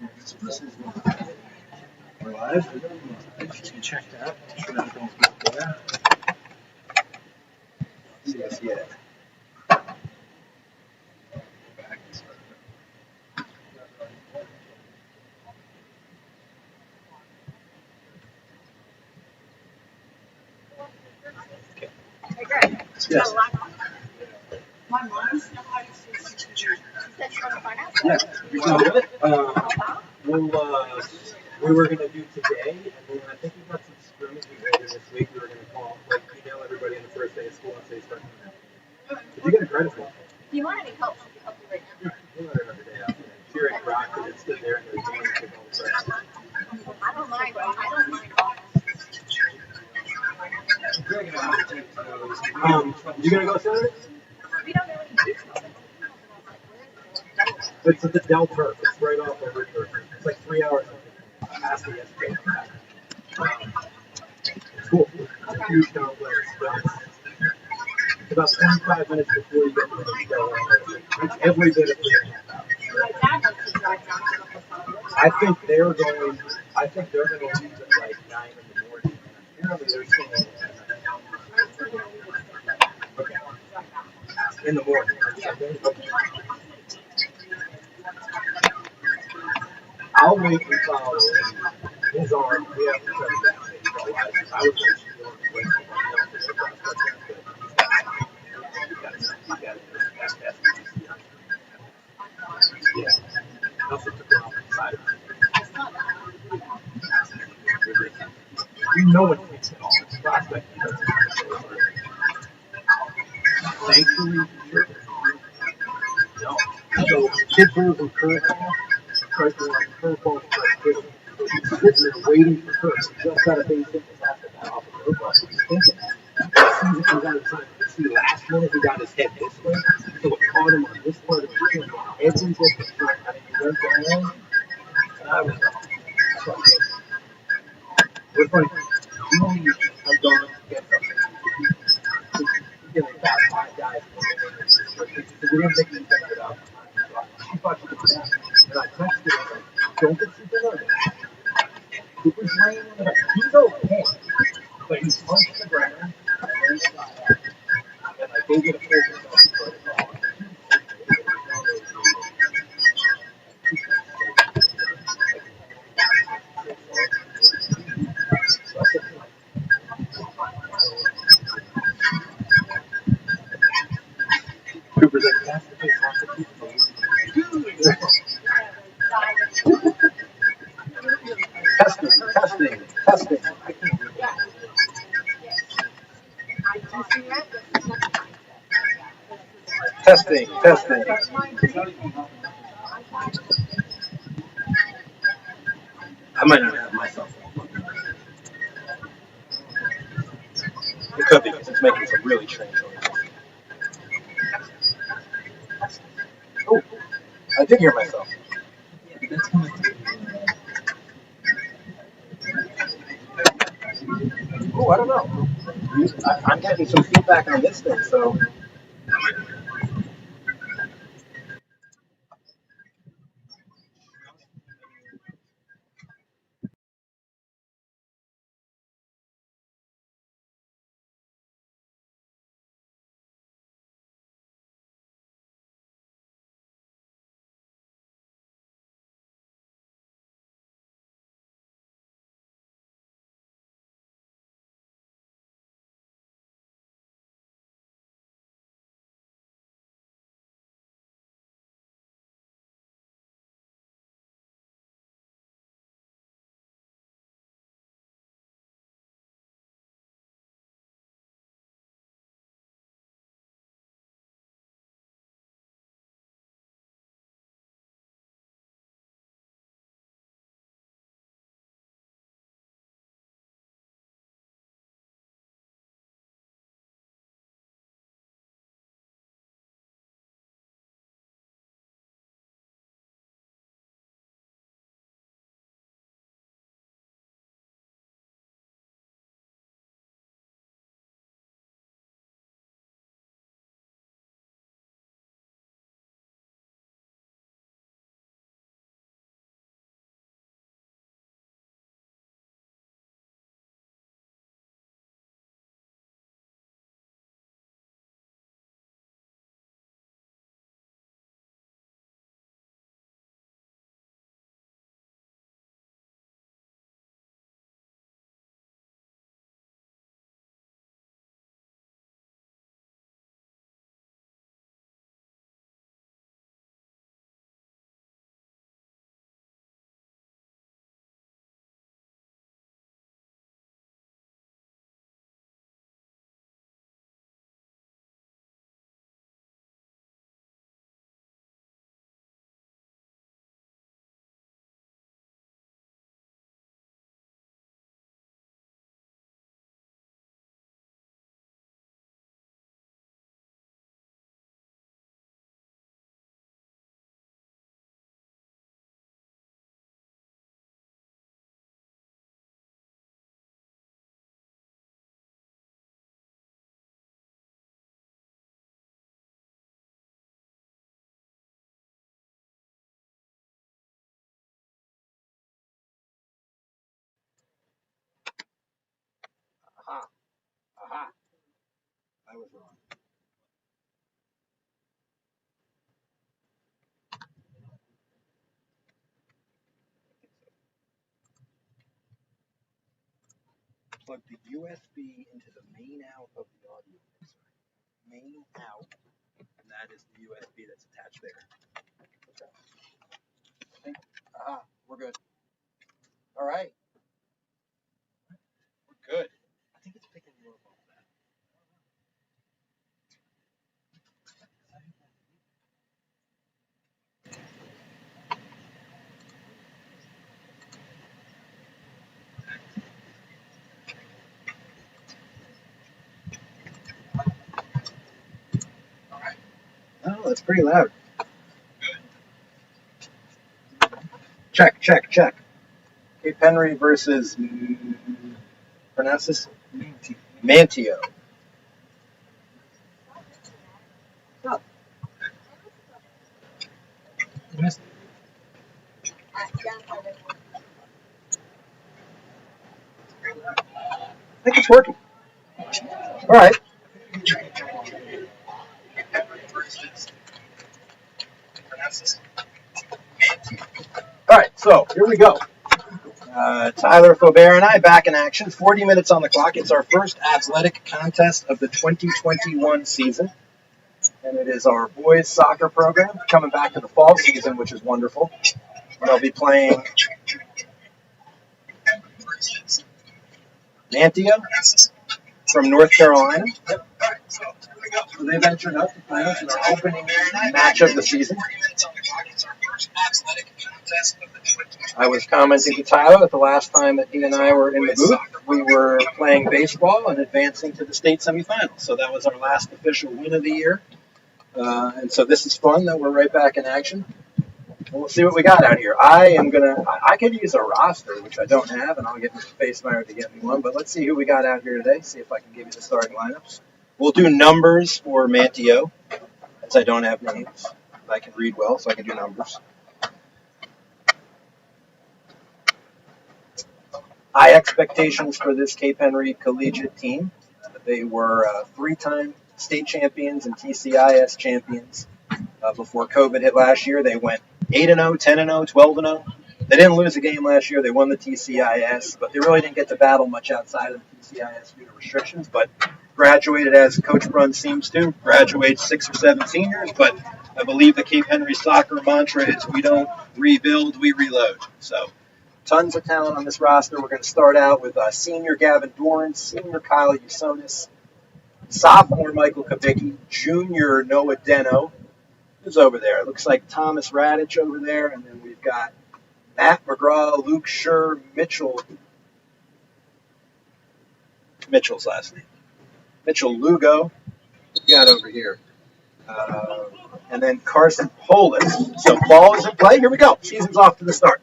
We're live. Just gonna check that. Make sure everything's good there. See us yet. Hey, Greg. Yes. My mom's know how to use teacher. She said she wanted to find out. Yeah. You want to do it? We were gonna do today, and then I think we got some scrimmage later this week. We were gonna call, email everybody on the first day of school and say start. Did you get a credit for it? If you want any help, she can help you right now. We'll let her another day out. She already rocked it. It's stood there and they're doing it all the time. I don't mind. You gonna go Saturday? We don't know any details. It's at the Del Turf. It's right off of River. It's like 3 hours. I asked her yesterday. It's cool. It's a huge complex. It's about 25 minutes before you get to the Del. It's every bit of 3.5 hours. My dad likes to drive down to the I think they're going to leave at like 9 in the morning. Apparently they're staying in the morning. I'll wait until his arm. We have to shut it down. I was going to wait yeah. Also took it off the side. No one thinks at all. It's prospect. Thankfully, sure. No. So kids were current. Tried to like curveball sitting there waiting for Kirk. He just got a base hit off the curveball. So he's thinking that. As soon as he comes out of time, see last minute he got his head this way, so it caught him on this part of the chin. Every bit of front, I mean, he went down, and I was like, it was funny. You only have gone to get something. You get like about 5 guys. So we didn't think he picked it up. She thought she was down. And I texted her, like, don't get super nervous. It was raining. He's okay. But he punched the ground. And like, they get a full result. Cooper's like, that's the case. Testing. Testing. I might not have myself. It could be because it's making some really strange noises. Oh, I did hear myself. Oh, I don't know. I'm getting some feedback on this thing, so. I was wrong. Plug the USB into the main out of the audio mixer. Main out, and that is the USB that's attached there. Okay. We're good. All right. We're good. I think it's picking you up on that. All right. Oh, that's pretty loud. Check, check, check. Cape Henry versus pronounce this Manteo. Oh, you missed it. I think it's working. All right. All right, so here we go. Tyler Faubert and I back in action. 40 minutes on the clock. It's our first athletic contest of the 2021 season. And it is our boys soccer program coming back to the fall season, which is wonderful. They'll be playing Manteo from North Carolina. So they've entered up to play us in our opening match of the season. I was commenting to Tyler that the last time that he and I were in the booth, we were playing baseball and advancing to the state semifinals. So that was our last official win of the year. And so this is fun that we're right back in action. We'll see what we got out here. I could use a roster, which I don't have, and I'll get Mr. Facemeyer to get me one. But let's see who we got out here today, see if I can give you the starting lineups. We'll do numbers for Manteo, since I don't have names. I can read well, so I can do numbers. High expectations for this Cape Henry collegiate team. They were three-time state champions and TCIS champions. Before COVID hit last year, they went 8-0, 10-0, 12-0. They didn't lose a game last year. They won the TCIS, but they really didn't get to battle much outside of the TCIS due to restrictions. But graduated, as Coach Brunn seems to, graduate 6 or 7 seniors. But I believe the Cape Henry soccer mantra is we don't rebuild, we reload. So tons of talent on this roster. We're going to start out with senior Gavin Doran, senior Kyle Usonis, sophomore Michael Kabicki, junior Noah Deno. Who's over there? It looks like Thomas Radich over there, and then we've got Matt McGraw, Luke Schur, Mitchell's last name. Mitchell Lugo. What we got over here? And then Carson Polis. So ball is in play. Here we go. Season's off to the start.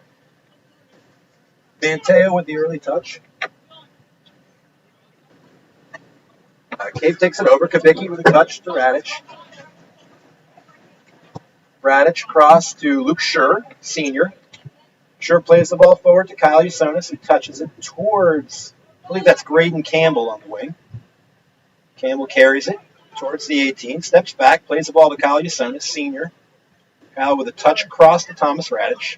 Manteo with the early touch. Cave takes it over. Kabicki with a touch to Radich. Radich cross to Luke Schur, senior. Schur plays the ball forward to Kyle Usonis, who touches it towards, I believe that's Graydon Campbell on the wing. Campbell carries it towards the 18, steps back, plays the ball to Kyle Usonis, senior. Kyle with a touch across to Thomas Radich.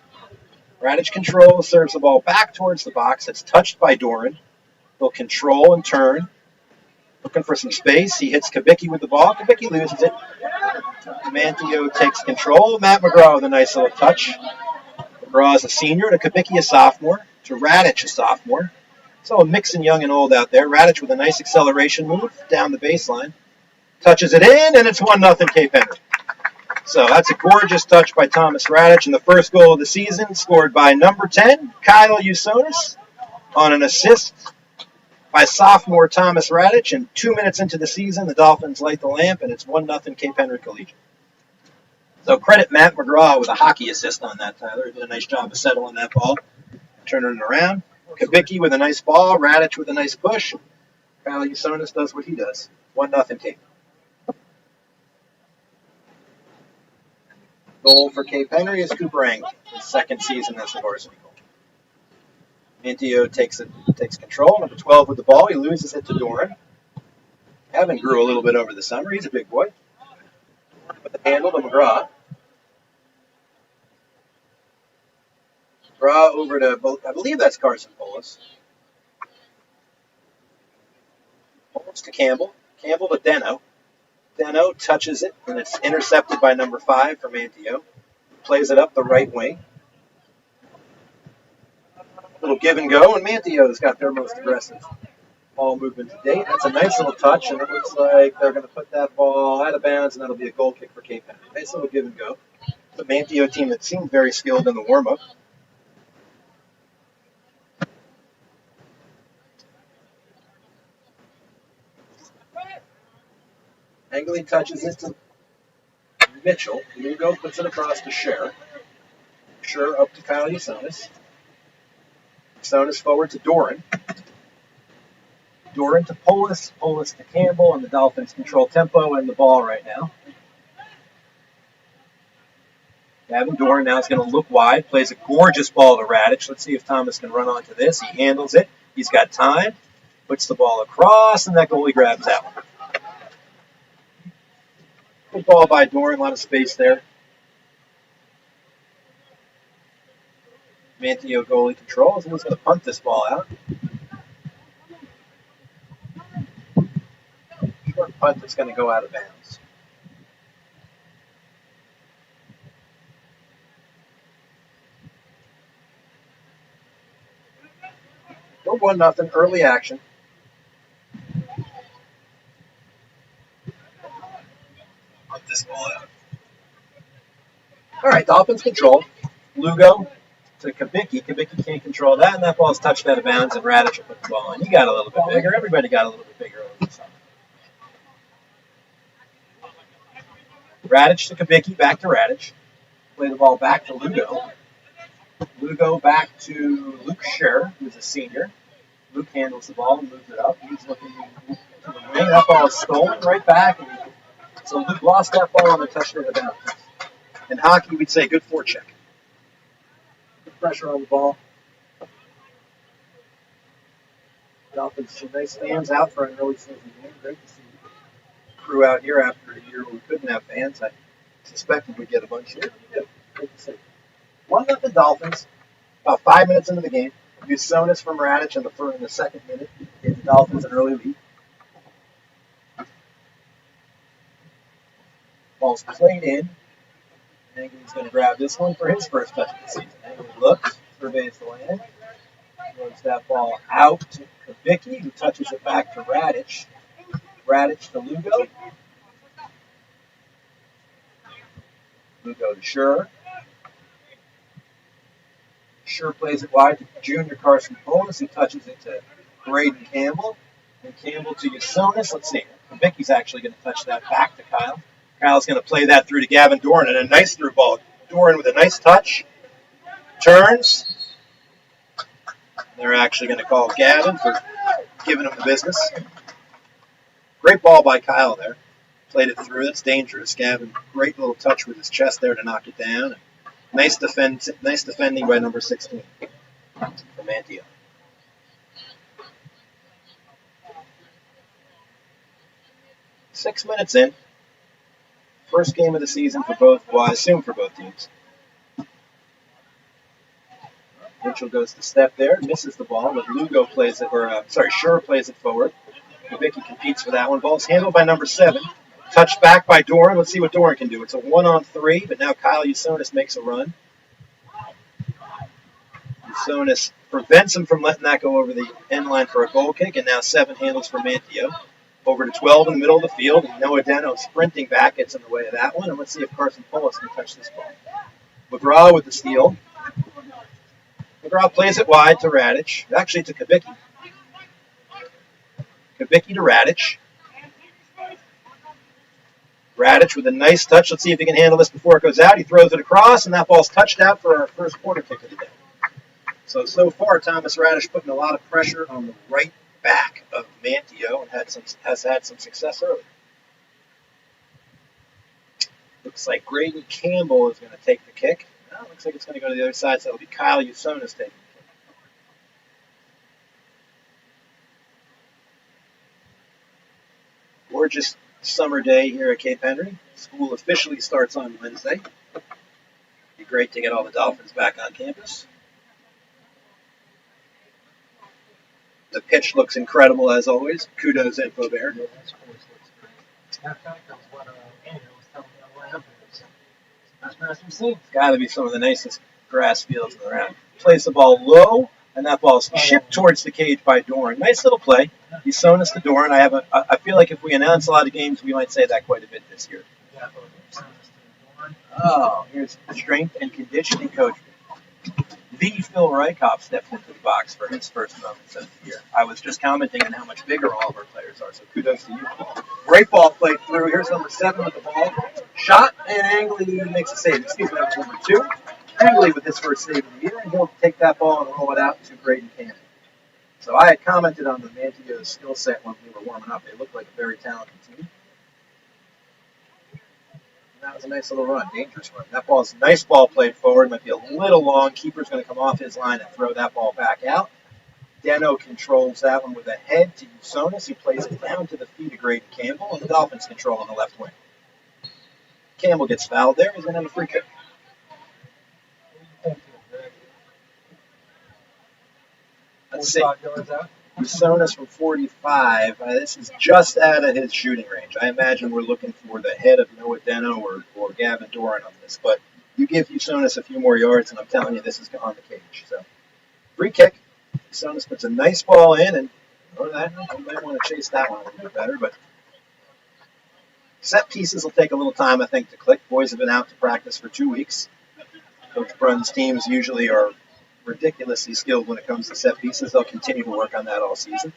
Radich controls, serves the ball back towards the box. It's touched by Doran. He'll control and turn. Looking for some space. He hits Kabicki with the ball. Kabicki loses it. Manteo takes control. Matt McGraw with a nice little touch. McGraw is a senior to Kabicki a sophomore to Radich a sophomore. So a mix in young and old out there. Radich with a nice acceleration move down the baseline. Touches it in, and it's 1-0 Cape Henry. So that's a gorgeous touch by Thomas Radich, and the first goal of the season scored by number 10, Kyle Usonis, on an assist by sophomore Thomas Radich. And 2 minutes into the season, the Dolphins light the lamp, and it's 1-0 Cape Henry Collegiate. So credit Matt McGraw with a hockey assist on that, Tyler. He did a nice job of settling that ball, turning it around. Kabicki with a nice ball, Radich with a nice push. Kyle Usonis does what he does. 1-0 Cape. Goal for Cape Henry is Cooper Ang, his second season as the varsity goal. Manteo takes control. Number 12 with the ball. He loses it to Doran. Gavin grew a little bit over the summer. He's a big boy. Put the handle to McGraw. McGraw over to, I believe that's Carson Polis. Polis to Campbell. Campbell to Deno. Deno touches it, and it's intercepted by number 5 for Manteo. Plays it up the right wing. Little give and go, and Manteo's got their most aggressive ball movement to date. That's a nice little touch, and it looks like they're going to put that ball out of bounds, and that'll be a goal kick for Cape Henry. Nice little give and go. The Manteo team that seemed very skilled in the warm-up. Angley touches it to Mitchell. Lugo puts it across to Scher. Scher up to Kyle Usonis. Usonis forward to Doran. Doran to Polis. Polis to Campbell, and the Dolphins control tempo and the ball right now. Gavin Doran now is going to look wide, plays a gorgeous ball to Radich. Let's see if Thomas can run onto this. He handles it. He's got time. Puts the ball across, and that goalie grabs that one. Good ball by Doran, a lot of space there. Manteo goalie controls, and he's going to punt this ball out. Short punt that's going to go out of bounds. We're 1-0, early action. Punt this ball out. All right, Dolphins control. Lugo to Kabicki. Kabicki can't control that, and that ball's touched out of bounds, and Radich will put the ball in. He got a little bit bigger. Everybody got a little bit bigger over the summer. Radich to Kabicki, back to Radich. Play the ball back to Lugo. Lugo back to Luke Scher, who's a senior. Luke handles the ball and moves it up. He's looking to the wing. That ball is stolen right back. So Luke lost that ball on the touchdown of bounds. In hockey, we'd say good forecheck. Good pressure on the ball. Dolphins, some nice fans out for an early season game. Great to see crew out here after a year where we couldn't have fans. I suspected we'd get a bunch here. Great to see. 1-0 Dolphins. About 5 minutes into the game. Usonis from Radich in the second minute. Gave the Dolphins an early lead. Ball's played in. Angley's going to grab this one for his first touch of the season. Angley looks, surveys the land, throws that ball out to Kabicki, who touches it back to Radich. Radich to Lugo. Lugo to Scher. Scher plays it wide to junior Carson Polis, who touches it to Braden Campbell. And Campbell to Usonis. Let's see. Kabicki's actually going to touch that back to Kyle. Kyle's going to play that through to Gavin Doran, and a nice through ball. Doran with a nice touch. Turns. They're actually going to call Gavin for giving him the business. Great ball by Kyle there. Played it through. That's dangerous. Gavin, great little touch with his chest there to knock it down. Nice defending by number 16 from Manteo. Six minutes in. First game of the season for both, well, I assume for both teams. Mitchell goes to step there, misses the ball, but Lugo plays it, Scher plays it forward. Kabicki competes for that one. Ball's handled by number 7. Touched back by Doran. Let's see what Doran can do. It's a 1-on-3, but now Kyle Usonis makes a run. Usonis prevents him from letting that go over the end line for a goal kick, and now 7 handles for Manteo. Over to 12 in the middle of the field, and Noah Deno sprinting back gets in the way of that one, and let's see if Carson Polis can touch this ball. McGraw with the steal. McGraw plays it wide to Radich, actually to Kabicki. Kabicki to Radich. Radich with a nice touch. Let's see if he can handle this before it goes out. He throws it across, and that ball's touched out for our first quarter kick of the day. So far, Thomas Radich putting a lot of pressure on the right back of Manteo and has had some success early. Looks like Braden Campbell is going to take the kick. Well, looks like it's going to go to the other side, so it'll be Kyle Usonis taking the kick. gorgeous summer day here at Cape Henry. School officially starts on Wednesday. It'd be great to get all the Dolphins back on campus. The pitch looks incredible as always. Kudos, Info Bear. Yeah, that course looks great. Matter of fact, that was what Andrew was telling me on the way up here. So, that's grass we've seen. It's got to be some of the nicest grass fields in the round. Plays the ball low, and that ball's shipped towards the cage by Doran. Nice little play. He's sewn us to Doran. I feel like if we announce a lot of games, we might say that quite a bit this year. Yeah, but sewn us to Doran. Oh, here's the strength and conditioning coach. The Phil Rykoff stepped into the box for his first moments of the year. I was just commenting on how much bigger all of our players are, so kudos to you. Great ball played through. Here's number 7 with the ball. Shot, and Angley makes a save. Excuse me, that was number 2. Angley with his first save of the year, and he'll take that ball and roll it out to Braden Cannon. So I had commented on the Manteo's skill set when we were warming up. They looked like a very talented team. That was a nice little run, dangerous run. That ball's a nice ball played forward. Might be a little long. Keeper's going to come off his line and throw that ball back out. Deno controls that one with a head to Usonis, who plays it down to the feet of Graydon Campbell, and the Dolphins control on the left wing. Campbell gets fouled there. He's going to have a free kick. Let's see. 45 yards out. Usonis from 45. This is just out of his shooting range. I imagine we're looking for the head of Noah Deno or Gavin Doran on this. But you give Usonis a few more yards, and I'm telling you, this is on the cage. So, free kick. Usonis puts a nice ball in, and you might want to chase that one a little bit better. But set pieces will take a little time, I think, to click. Boys have been out to practice for 2 weeks. Coach Brun's teams usually are ridiculously skilled when it comes to set pieces. They'll continue to work on that all season.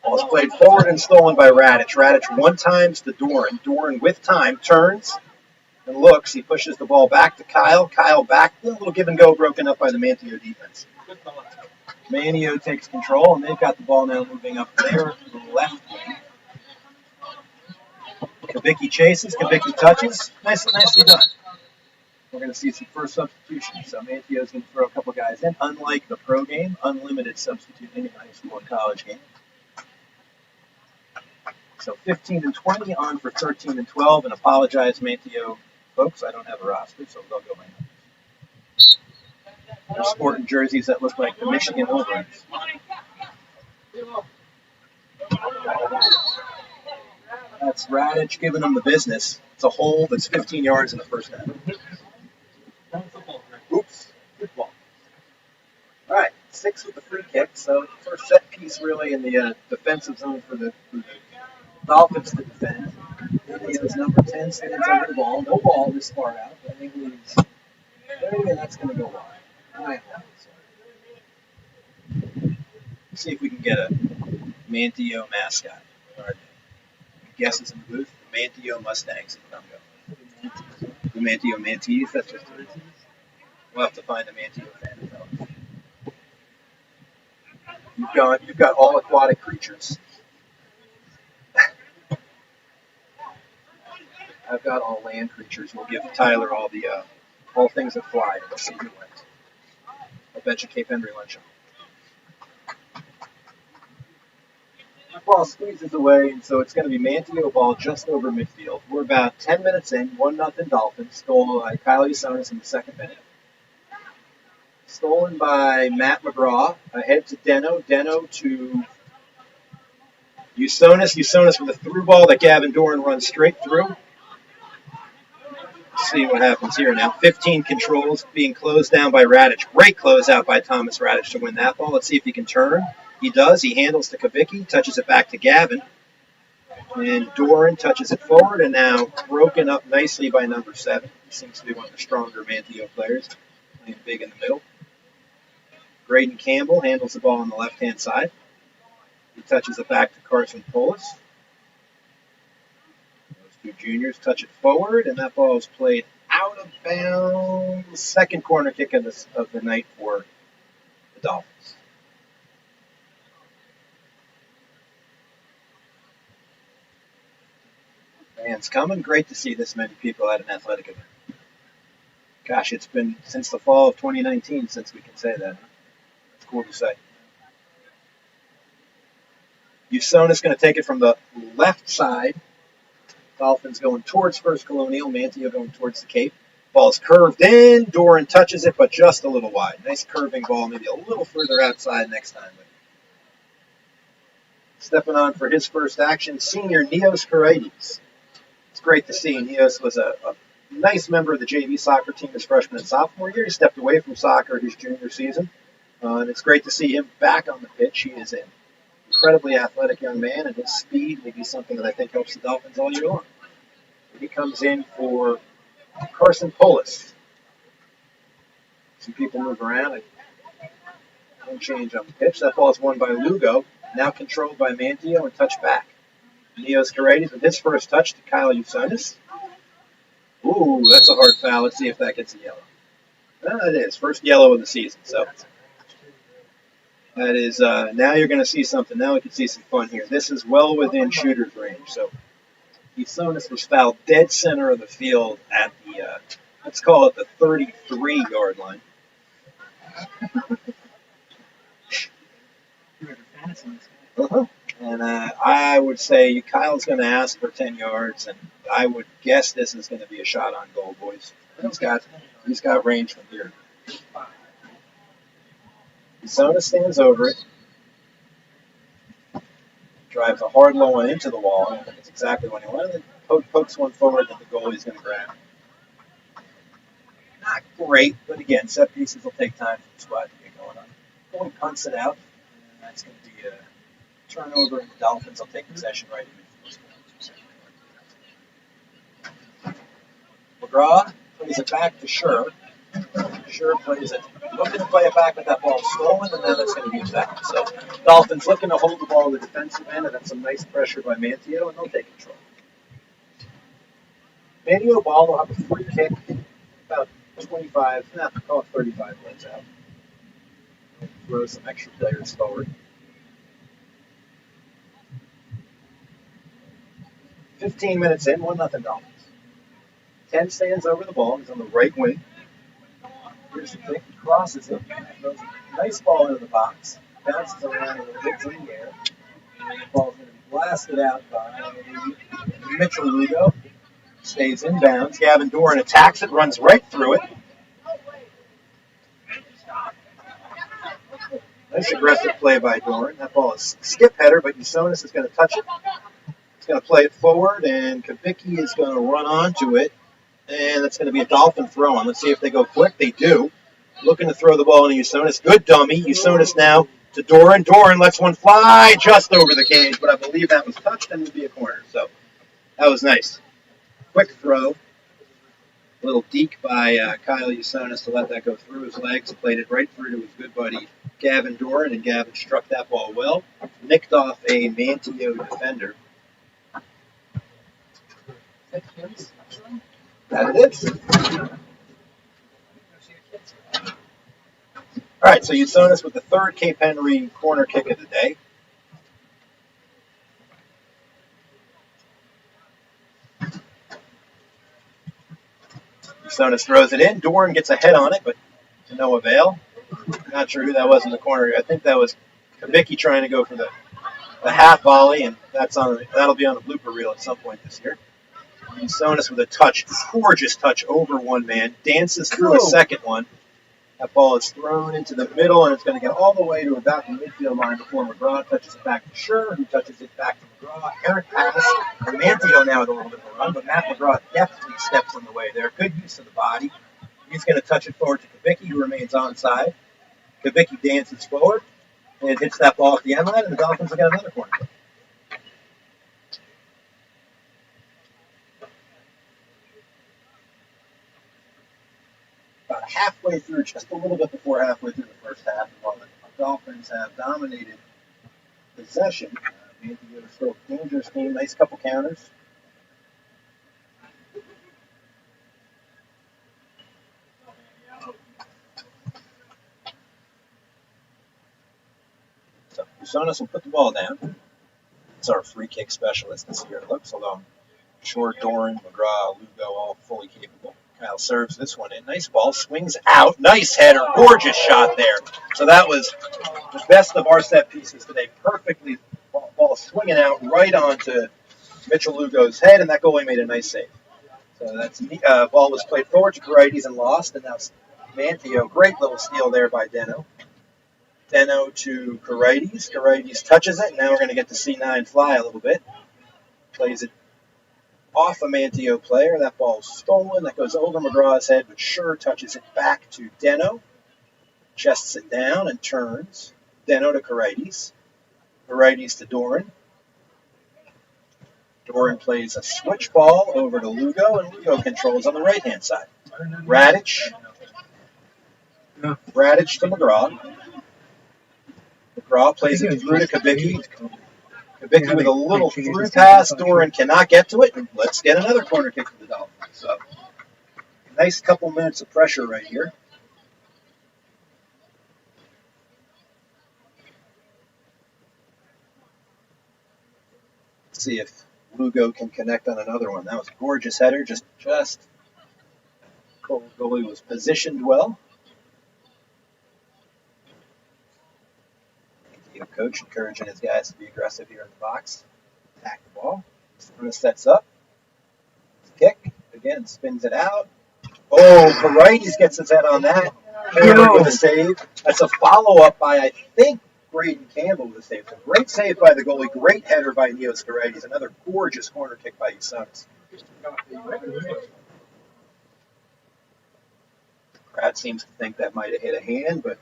Ball's played forward and stolen by Radic. Radic one times to Doran. Doran with time turns and looks. He pushes the ball back to Kyle. Kyle back. A little give and go broken up by the Manteo defense. Manteo takes control, and they've got the ball now moving up there to the left wing. Kabicki chases. Kabicki touches. Nicely done. We're going to see some first substitutions. So Manteo's going to throw a couple guys in. Unlike the pro game, unlimited substituting in high school and college game. So 15 and 20 on for 13 and 12. And apologize, Manteo folks. I don't have a roster, so they'll go by numbers. They're sporting jerseys that look like the Michigan Wolverines. That's Radic giving them the business. It's a hole that's 15 yards in the first half. Oops, good ball. All right, 6 with the free kick. So first set piece really in the defensive zone for the Dolphins to defend. It's number 10 stands over the ball. No ball this far out. I think that's going to go wide. See if we can get a Manteo mascot. Guesses in the booth. The Manteo Mustangs in Congo. The Manteo Mantees. That's just it. We'll have to find a Manteo fan to tell us. You've got all aquatic creatures. I've got all land creatures. We'll give Tyler all things that fly. We'll see who wins. I'll bet you Cape Henry lunch. The ball squeezes away, and so it's going to be Manteo ball just over midfield. We're about 10 minutes in, 1-0 Dolphins. Stolen by Kyle Usonis in the second minute. Stolen by Matt McGraw. Ahead to Deno. Deno to Usonis. Usonis with a through ball that Gavin Doran runs straight through. Let's see what happens here now. 15 controls being closed down by Radic. Great closeout by Thomas Radic to win that ball. Let's see if he can turn. He does. He handles to Kabicki, touches it back to Gavin. And Doran touches it forward, and now broken up nicely by number 7. He seems to be one of the stronger Manteo players, playing big in the middle. Graydon Campbell handles the ball on the left-hand side. He touches it back to Carson Polis. Those two juniors touch it forward, and that ball is played out of bounds. Second corner kick of the night for the Dolphins. Fans coming. Great to see this many people at an athletic event. Gosh, it's been since the fall of 2019 since we can say that. It's cool to say. Usonis going to take it from the left side. Dolphins going towards First Colonial. Manteo going towards the Cape. Ball's curved in. Doran touches it, but just a little wide. Nice curving ball, maybe a little further outside next time. Stepping on for his first action, senior Neos Karaides. It's great to see. Neos was a nice member of the JV soccer team his freshman and sophomore year. He stepped away from soccer his junior season. And it's great to see him back on the pitch. He is an incredibly athletic young man, and his speed will be something that I think helps the Dolphins all year long. He comes in for Carson Polis. Some people move around. No change on the pitch. That ball is won by Lugo, now controlled by Manteo and touched back. Neos Karaides with his first touch to Kyle Usonis. Ooh, that's a hard foul. Let's see if that gets a yellow. It is. First yellow of the season. So that is, now you're going to see something. Now we can see some fun here. This is well within shooter's range. So Usonis was fouled dead center of the field at the, let's call it the 33-yard line. Uh-huh. And I would say Kyle's going to ask for 10 yards, and I would guess this is going to be a shot on goal, boys. He's got range from here. Usonis stands over it. Drives a hard low one into the wall. I think it's exactly what he wanted. Pokes one forward that the goalie's going to grab. Not great, but again, set pieces will take time for the squad to get going on. Goalie punts it out, and that's going to be a turnover, and the Dolphins will take possession right in. McGraw plays it back to Scher. Scher plays it, looking to play it back, but that ball's stolen, and then it's going to be back. So Dolphins looking to hold the ball in the defensive end, and that's some nice pressure by Manteo, and they'll take control. Manteo ball will have a free kick, about 25, call it 35 yards out. Throw some extra players forward. 15 minutes in, 1-0 Dolphins. 10 stands over the ball. He's on the right wing. Here's the kick. He crosses it. Throws a nice ball into the box. Bounces around a little bit in the air. And the ball's going to be blasted out by Mitchell Lugo. Stays inbounds. Gavin Doran attacks it, runs right through it. Nice aggressive play by Doran. That ball is skip header, but Usonis is going to touch it. He's going to play it forward, and Kabicki is going to run onto it. And that's going to be a Dolphin throw on. Let's see if they go quick. They do. Looking to throw the ball into Usonis. Good dummy. Usonis now to Doran. Doran lets one fly just over the cage, but I believe that was touched and would be a corner. So that was nice. Quick throw. A little deke by Kyle Usonis to let that go through his legs. Played it right through to his good buddy Gavin Doran, and Gavin struck that ball well. Nicked off a Manteo defender. That it is. All right, so Usonis with the third Cape Henry corner kick of the day. Usonis throws it in. Doran gets a head on it, but to no avail. Not sure who that was in the corner. I think that was Kabicki trying to go for the half volley, and that'll be on the blooper reel at some point this year. Usonis with a touch, gorgeous touch over one man, dances through a second one. That ball is thrown into the middle, and it's going to get all the way to about the midfield line before McGraw touches it back to Scher, who touches it back to McGraw. Eric pass, and Manteo now with a little bit of a run, but Matt McGraw definitely steps in the way there. Good use of the body. He's going to touch it forward to Kabicki, who remains onside. Kabicki dances forward, and hits that ball at the end line, and the Dolphins will get another corner. About halfway through, just a little bit before halfway through the first half, and while the Dolphins have dominated possession, Manteo is still a dangerous team. Nice couple counters. So Usonis will put the ball down. It's our free kick specialist this year, it looks, although Short, Doran, McGraw, Lugo, all fully capable. Kyle serves this one in. Nice ball. Swings out. Nice header. Gorgeous shot there. So that was the best of our set pieces today. Perfectly. Ball ball swinging out right onto Mitchell Lugo's head, and that goalie made a nice save. So that's ball was played forward to Karites and lost, and that's Manteo. Great little steal there by Deno. Deno to Karites. Karites touches it. Now we're going to get to C9 fly a little bit. Plays it off a Manteo player. That ball's stolen. That goes over McGraw's head, but sure touches it back to Deno. Chests it down and turns. Deno to Karites. Karites to Doran. Doran plays a switch ball over to Lugo, and Lugo controls on the right-hand side. Radic. Radic to McGraw. McGraw plays it through to Kabicki. Kabicki with a little through pass. Doran cannot get to it. Let's get another corner kick for the Dolphins. So, nice couple minutes of pressure right here. Let's see if Lugo can connect on another one. That was a gorgeous header. Just goalie was positioned well. Coach encouraging his guys to be aggressive here in the box. Attack the ball. Sarunas sets up. Kick. Again, spins it out. Oh, Karites gets his head on that. With a save. That's a follow-up by, I think, Braden Campbell with a save. So great save by the goalie. Great header by Neos Karites. Another gorgeous corner kick by Usonis. Brad seems to think that might have hit a hand, but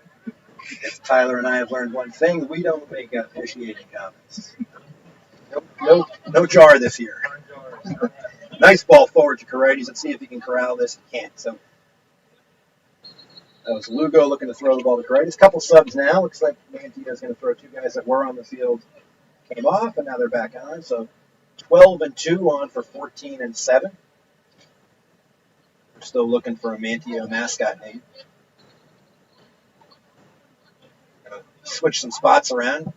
if Tyler and I have learned one thing, we don't make officiating comments. No jar this year. Nice ball forward to Karites. Let's see if he can corral this. He can't. So that was Lugo looking to throw the ball to Karites. Couple subs now. Looks like Manteo is going to throw two guys that were on the field. Came off, and now they're back on. So 12-2 on for 14-7. We're still looking for a Manteo mascot name. Switch some spots around.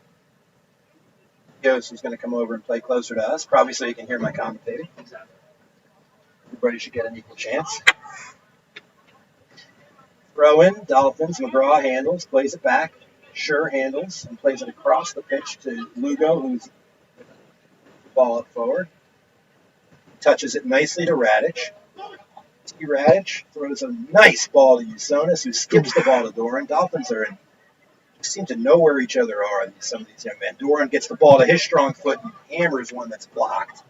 Ghost is going to come over and play closer to us, probably so you can hear my commentating. Everybody should get an equal chance. Throw in, Dolphins. McGraw handles, plays it back. Sure handles and plays it across the pitch to Lugo, who's the ball up forward. Touches it nicely to Radic. Radic throws a nice ball to Usonis, who skips the ball to Doran. Dolphins seem to know where each other are, some of these young men. Doran gets the ball to his strong foot and hammers one that's blocked.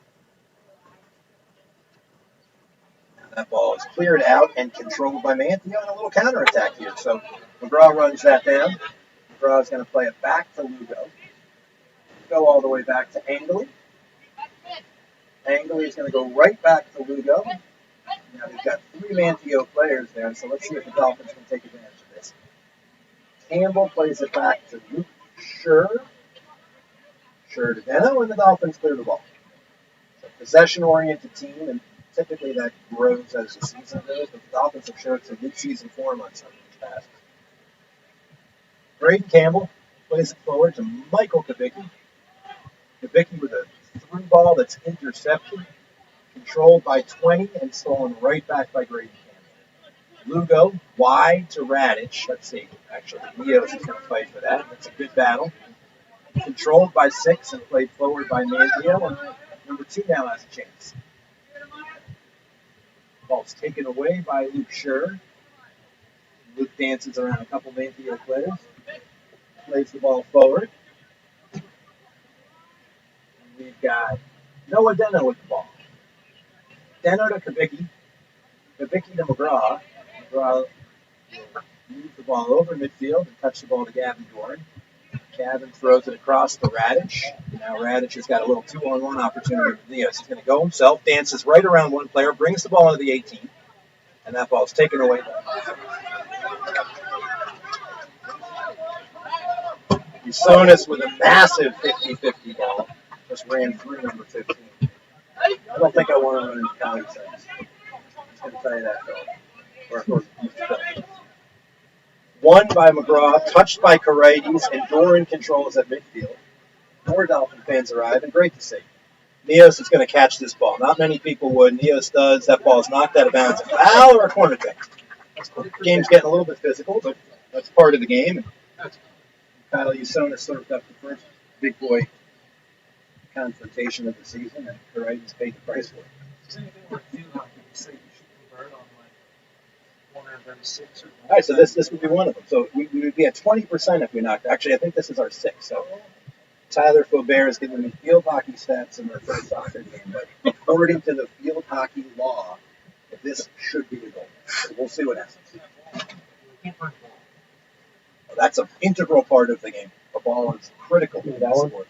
That ball is cleared out and controlled by Manteo on a little counterattack here. So McGraw runs that down. McGraw is going to play it back to Lugo. Go all the way back to Angley. Angley is going to go right back to Lugo. Now they've got three Manteo players there, so let's see if the Dolphins can take advantage of this. Campbell plays it back to Luke Sure to Deno, and the Dolphins clear the ball. It's a possession-oriented team, and typically that grows as the season goes, but the Dolphins have showed some mid-season form on some of these passes. Braden Campbell plays it forward to Michael Kabicki. Kabicki with a through ball that's intercepted, controlled by 20, and stolen right back by Braden Campbell. Lugo, wide to Radic. Let's see. Actually, Neos is going to fight for that. That's a good battle. Controlled by 6 and played forward by Manteo. And number 2 now has a chance. Ball's taken away by Luke Sure. Luke dances around a couple Manteo players. Plays the ball forward. And we've got Noah Deno with the ball. Deno to Kabicki. Kabicki to McGraw. McGraw moves the ball over midfield and touch the ball to Gavin Doran. Gavin throws it across to Radic. Now Radic has got a little 2-on-1 opportunity with Neos. He's going to go himself, dances right around one player, brings the ball into the 18, and that ball's taken away. Usonis with a massive 50-50 ball. Just ran through number 15. I don't think I want to run into county sense. I'm going to tell you that, though. Won by McGraw, touched by Karites, and Doran controls at midfield. More Dolphin fans arrive, and great to see. Neos is going to catch this ball. Not many people would. Neos does. That ball is knocked out of bounds. A foul or a corner kick. The game's getting a little bit physical, but that's part of the game. Kyle Usonis served up the first big boy confrontation of the season, and Karai's paid the price for it. Same thing with field hockey. You say you should convert on like one of them 6 or All right, so this would be one of them. So we would be at 20% if we knocked. Actually, I think this is our 6th. So Tyler Faubert is giving me field hockey stats in their first soccer game, but according to the field hockey law, this should be a goal. So we'll see what happens. That's an integral part of the game. The ball is critical to that sport.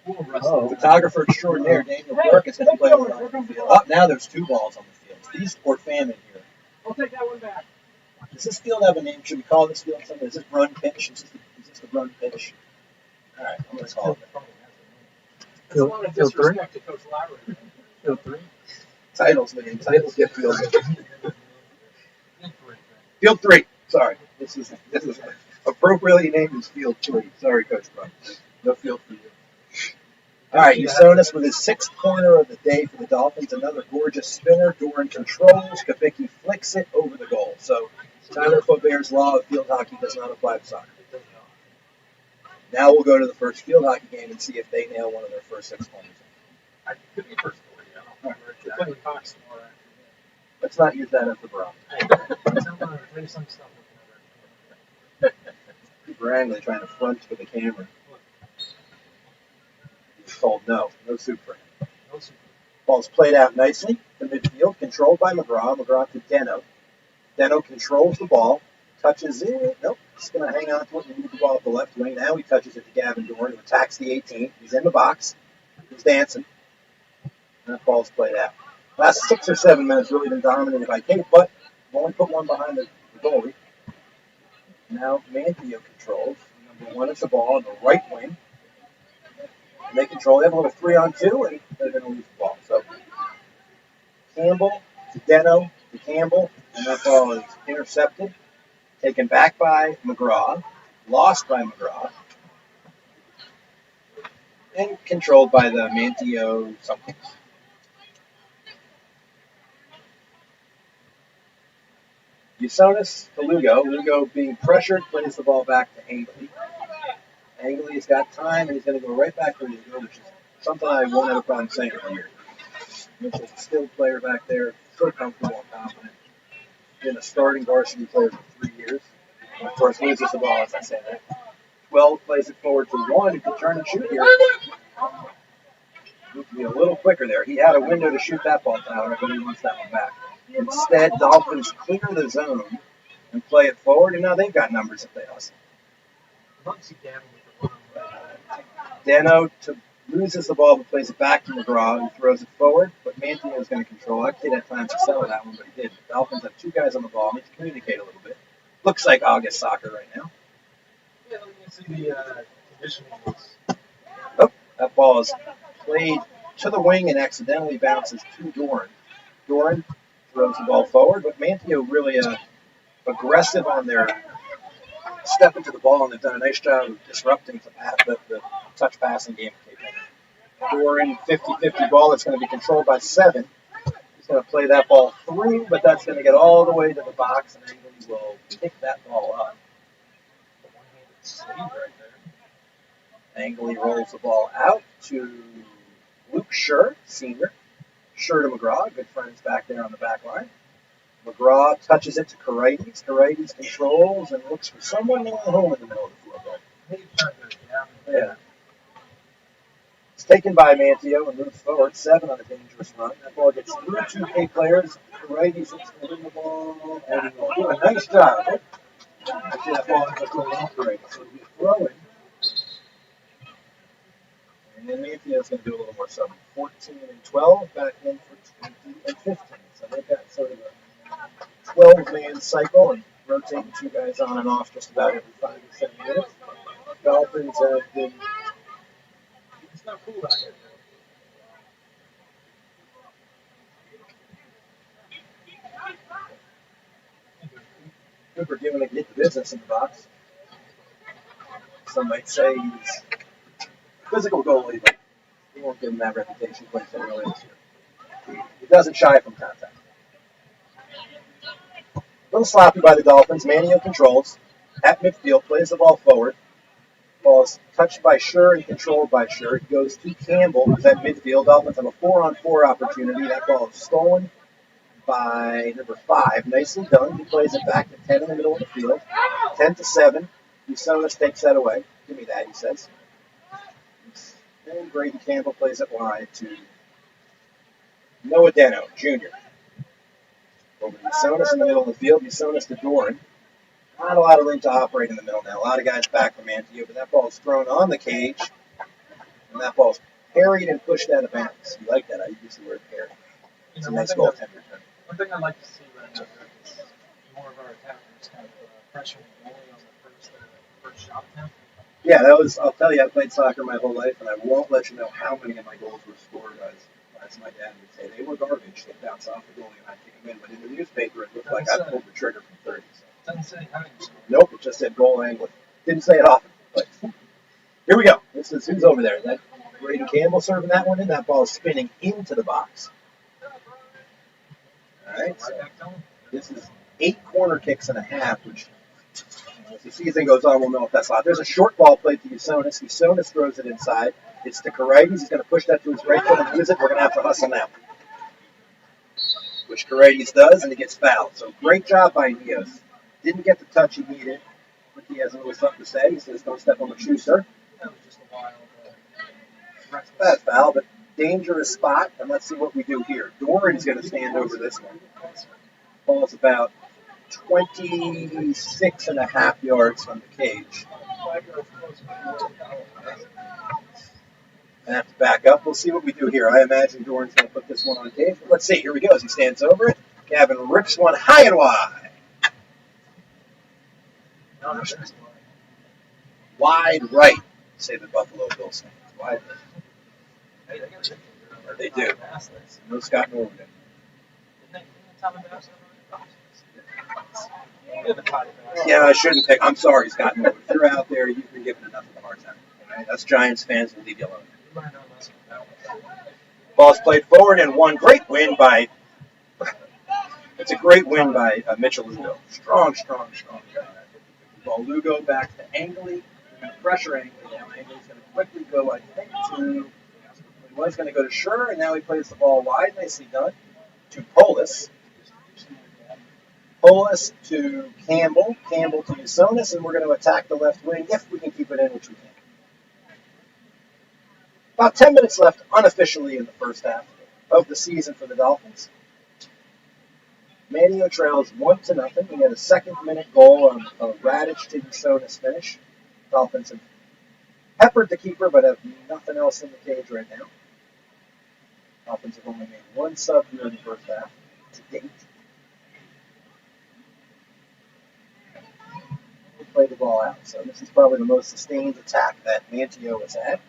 Photographer extraordinaire Daniel Burke is going to play one on the field. Oh, now there's 2 balls on the field. These poor famine here. I'll take that one back. Does this field have a name? Should we call this field something? Is this run pitch? Is this the run pitch? All right, I'm going to call it. That's a lot of disrespect to Coach Lowry. Field 3? Titles, man. Titles get field. Field 3. Sorry. This is appropriately named as Field 3. Sorry, Coach Brown. No field for you. All right, Usonis with his 6th corner of the day for the Dolphins. Another gorgeous spinner. Doran controls. Kabicki flicks it over the goal. So Tyler Faubert's law of field hockey does not apply to soccer. Now we'll go to the first field hockey game and see if they nail one of their first 6 corners. I could be first corner. I don't remember. We're playing Fox tomorrow. Let's not use that as the barometer. Play some stuff. Wrangling trying to front for the camera. He's told no soup for him. No soup. Ball's played out nicely to midfield, controlled by McGraw. McGraw to Deno. Deno controls the ball, touches it. Nope, he's going to hang on to it and move the ball up the left wing. Now he touches it to Gavin Doran, who attacks the 18. He's in the box. He's dancing. And that ball's played out. Last 6 or 7 minutes really been dominated by Kate, but only put one behind the goalie. Now Manteo controls. Number 1 is the ball on the right wing. And they control. They have a little 3-on-2, and they're going to lose the ball. So Campbell to Deno to Campbell, and that ball is intercepted, taken back by McGraw, lost by McGraw, and controlled by the Manteo something. Usonis to Lugo. Lugo being pressured, plays the ball back to Angley. Angley's got time, and he's going to go right back to Lugo, which is something I won't have a problem saying all year. Mitchell's a skilled player back there, so comfortable and confident. Been a starting varsity player for 3 years. And of course, loses the ball as I say that. 12 plays it forward to 1, who can turn and shoot here. Needs to be a little quicker there. He had a window to shoot that ball down, but he wants that one back. Instead, Dolphins clear the zone and play it forward, and now they've got numbers if they hustle. Dano loses the ball but plays it back to McGraw, who throws it forward, but Manteo is going to control. Actually, had time to sell that one, but he did. The Dolphins have 2 guys on the ball. Need to communicate a little bit. Looks like August soccer right now. Yeah, let me see the conditioning. Oh, that ball is played to the wing and accidentally bounces to Doran. Doran throws the ball forward, but Manteo really aggressive on their step into the ball, and they've done a nice job of disrupting the touch passing game. Doran, 50-50 ball. It's going to be controlled by 7. He's going to play that ball through, but that's going to get all the way to the box, and Angley will pick that ball up. Angley rolls the ball out to Luke Scher, senior. Scher to McGraw, good friends back there on the back line. McGraw touches it to Karaites. Karaites controls and looks for someone in the home in the middle of the field there. Yeah. It's taken by Manteo and moves forward. 7 on a dangerous run. That ball gets through 2 K players. Karaites is going to win the ball and do a nice job. Actually, that ball ends up going off Karaites. So it'll be a throw-in. And then Manteo's going to do a little more subbing. 14 and 12 back in for 20 and 15. So they've got sort of a 12-man cycle and rotating 2 guys on and off just about every 5 to 7 minutes. Dolphins have been. It's not cool out here. Cooper giving a get the business in the box. Some might say he's a physical goalie, but we won't give him that reputation quite so early this year. He doesn't shy from contact. A little sloppy by the Dolphins. Manteo controls. At midfield, plays the ball forward. Ball's touched by Sure and controlled by Sure. It goes to Campbell, who's at midfield. Dolphins have a 4-on-4 opportunity. That ball is stolen by number 5. Nicely done. He plays it back to 10 in the middle of the field. 10-7. Usonis takes that away. Give me that, he says. And Brady Campbell plays it wide to Noah Deno, Jr. Over to Usonis in the middle of the field. Usonis to Doran. Not a lot of room to operate in the middle now. A lot of guys back from Manteo, but that ball is thrown on the cage, and that ball is parried and pushed out of bounds. You like that? I use the word parried. It's a nice goaltender. One thing I'd like to see right now is more of our attackers kind of pressuring the goalie on the first shot attempt. Yeah, that was. I'll tell you, I played soccer my whole life, and I won't let you know how many of my goals were scored as my dad would say. They were garbage. They bounced off the goalie, and I kick them in. But in the newspaper, it looked like I pulled the trigger from 30. So. Doesn't say how you score. Nope, it just said goal angling. Didn't say it often, but here we go. This is who's over there. That Brady Campbell serving that one in. That ball is spinning into the box. All right, so this is 8 corner kicks and a half, which as the season goes on, we'll know if that's allowed. There's a short ball played to Usonis. Usonis throws it inside. It's to Karaides. He's going to push that to his right foot and use it. We're going to have to hustle now, which Karaides does, and he gets fouled. So great job by Neos. Didn't get the touch he needed, but he has a little something to say. He says, "Don't step on my shoe, sir." That was just a wild. That's foul, but dangerous spot. And let's see what we do here. Doran's going to stand over this one. Ball's about 26.5 yards from the cage. I have to back up. We'll see what we do here. I imagine Doran's going to put this one on cage. But let's see. Here we go. As he stands over it, Gavin rips one high and wide. Wide right, say the Buffalo Bills fans. Wide right. Or they do. No Scott Norwood. Yeah, I shouldn't pick. I'm sorry, Scott Norwood. If you're out there, you've been given enough of a hard time. Okay? Us Giants fans will leave you alone. Ball's played forward and one great win by. It's a great win by Mitchell Lugo. Strong guy. Ball Lugo back to Angley. They're going to pressure Angley now. Angley's going to quickly go, I think, to. He was going to go to Sure, and now he plays the ball wide. Nicely done. To Polis. Polis to Campbell. Campbell to Usonis, and we're going to attack the left wing if we can keep it in, which we can. About 10 minutes left unofficially in the first half of the season for the Dolphins. Manteo trails 1-0. We had a second-minute goal on a Radic to Usonis finish. Dolphins have peppered the keeper, but have nothing else in the cage right now. Dolphins have only made one sub here in the first half to date. We play the ball out, so this is probably the most sustained attack that Manteo has had.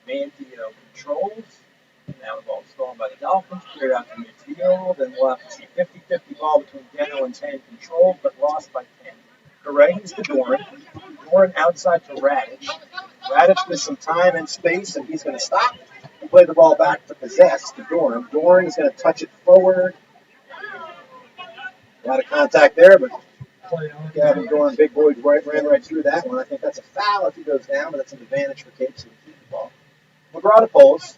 Manteo controls. Now the ball is stolen by the Dolphins, cleared out to midfield, and we'll have to see 50-50 ball between Deno and 10 controlled, but lost by 10. Karaides to Doran. Doran outside to Radic. Radic with some time and space, and he's going to stop and play the ball back to Possess to Doran. Doran is going to touch it forward. A lot of contact there, but Gavin Doran, big boy, ran right through that one. I think that's a foul if he goes down, but that's an advantage for Cape, so we keep the ball. McGraw to Poles.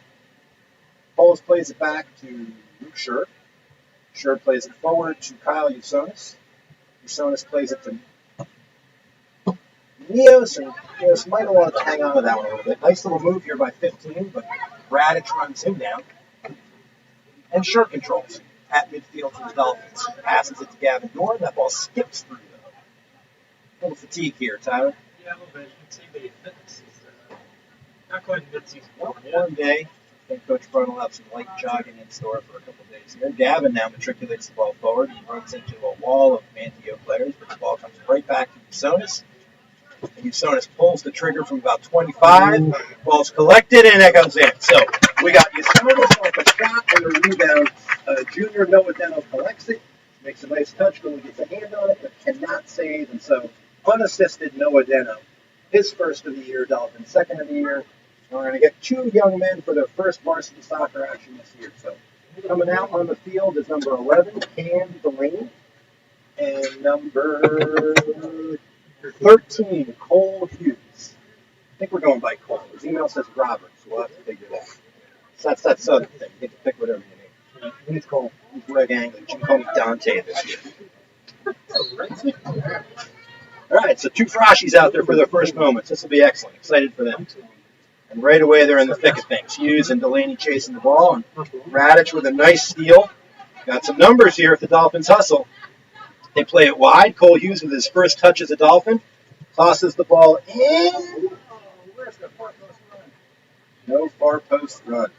Poles plays it back to Luke Sure. Sure plays it forward to Kyle Usonis. Usonis plays it to Neos, and Neos might have wanted to hang on to that one a little bit. Nice little move here by 15, but Radic runs him down. And Sure controls at midfield for the Dolphins. Passes it to Gavin Doran. That ball skips through, though. A little fatigue here, Tyler. Yeah, a little bit. You can see the fitness is not quite mid-season. One day. I think Coach Brun will have some light jogging in store for a couple of days here. Gavin now matriculates the ball forward. He runs into a wall of Manteo players, but the ball comes right back to Usonis. And Usonis pulls the trigger from about 25. Ball's collected, and that goes in. So we got Usonis off a shot and a rebound. Junior Noah Deno collects it, makes a nice touch, goalie gets a hand on it, but cannot save. And so unassisted Noah Deno, his first of the year, Dolphins second of the year. We're going to get 2 young men for their first varsity soccer action this year. So coming out on the field is number 11, Cam Delaney, and number 13, Cole Hughes. I think we're going by Cole. His email says Robert, so we'll have to figure that out. So that's that southern thing. You get to pick whatever you need. He's Cole. He's Greg Angley. You can call me Dante this year. All right, so 2 Froshies out there for their first moments. This will be excellent. Excited for them. And right away, they're in the thick of things. Hughes and Delaney chasing the ball, and Radich with a nice steal. Got some numbers here if the Dolphins hustle. They play it wide. Cole Hughes with his first touch as a Dolphin tosses the ball in. No far post run.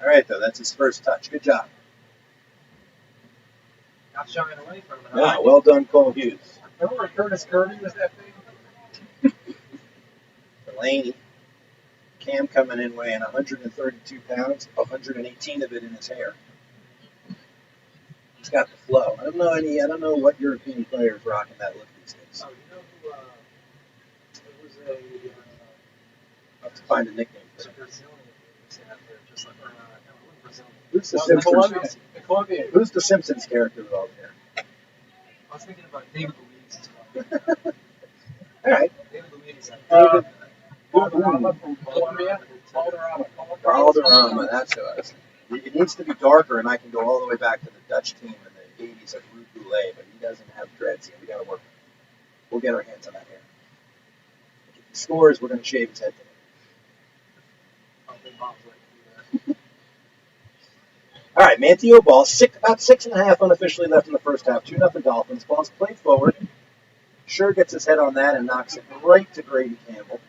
All right, though, that's his first touch. Good job. Not shying away from it. Yeah, well done, Cole Hughes. Remember Curtis Kirby was that big? Delaney. Cam coming in weighing 132 pounds, 118 of it in his hair. He's got the flow. I don't know what European player is rocking that look these days. Oh, you know who? It was I'll have to find a nickname a for him. Brazilian who was out there, just like Brazilian. Who's the No, Simpsons? Colombian. Who's the Simpsons character involved here? I was thinking about David Luiz as well. All right. David Luiz. David Valderrama from Colombia. Valderrama, that's who I was thinking. It needs to be darker, and I can go all the way back to the Dutch team in the 80s of Ruud Goulet, but he doesn't have dreads yet. We got to work. We'll get our hands on that hair. If he scores, we're going to shave his head today. I think Bob's like to do that. All right, Manteo ball, about 6.5 unofficially left in the first half. 2-0 Dolphins. Ball's played forward. Sure gets his head on that and knocks it right to Grady Campbell.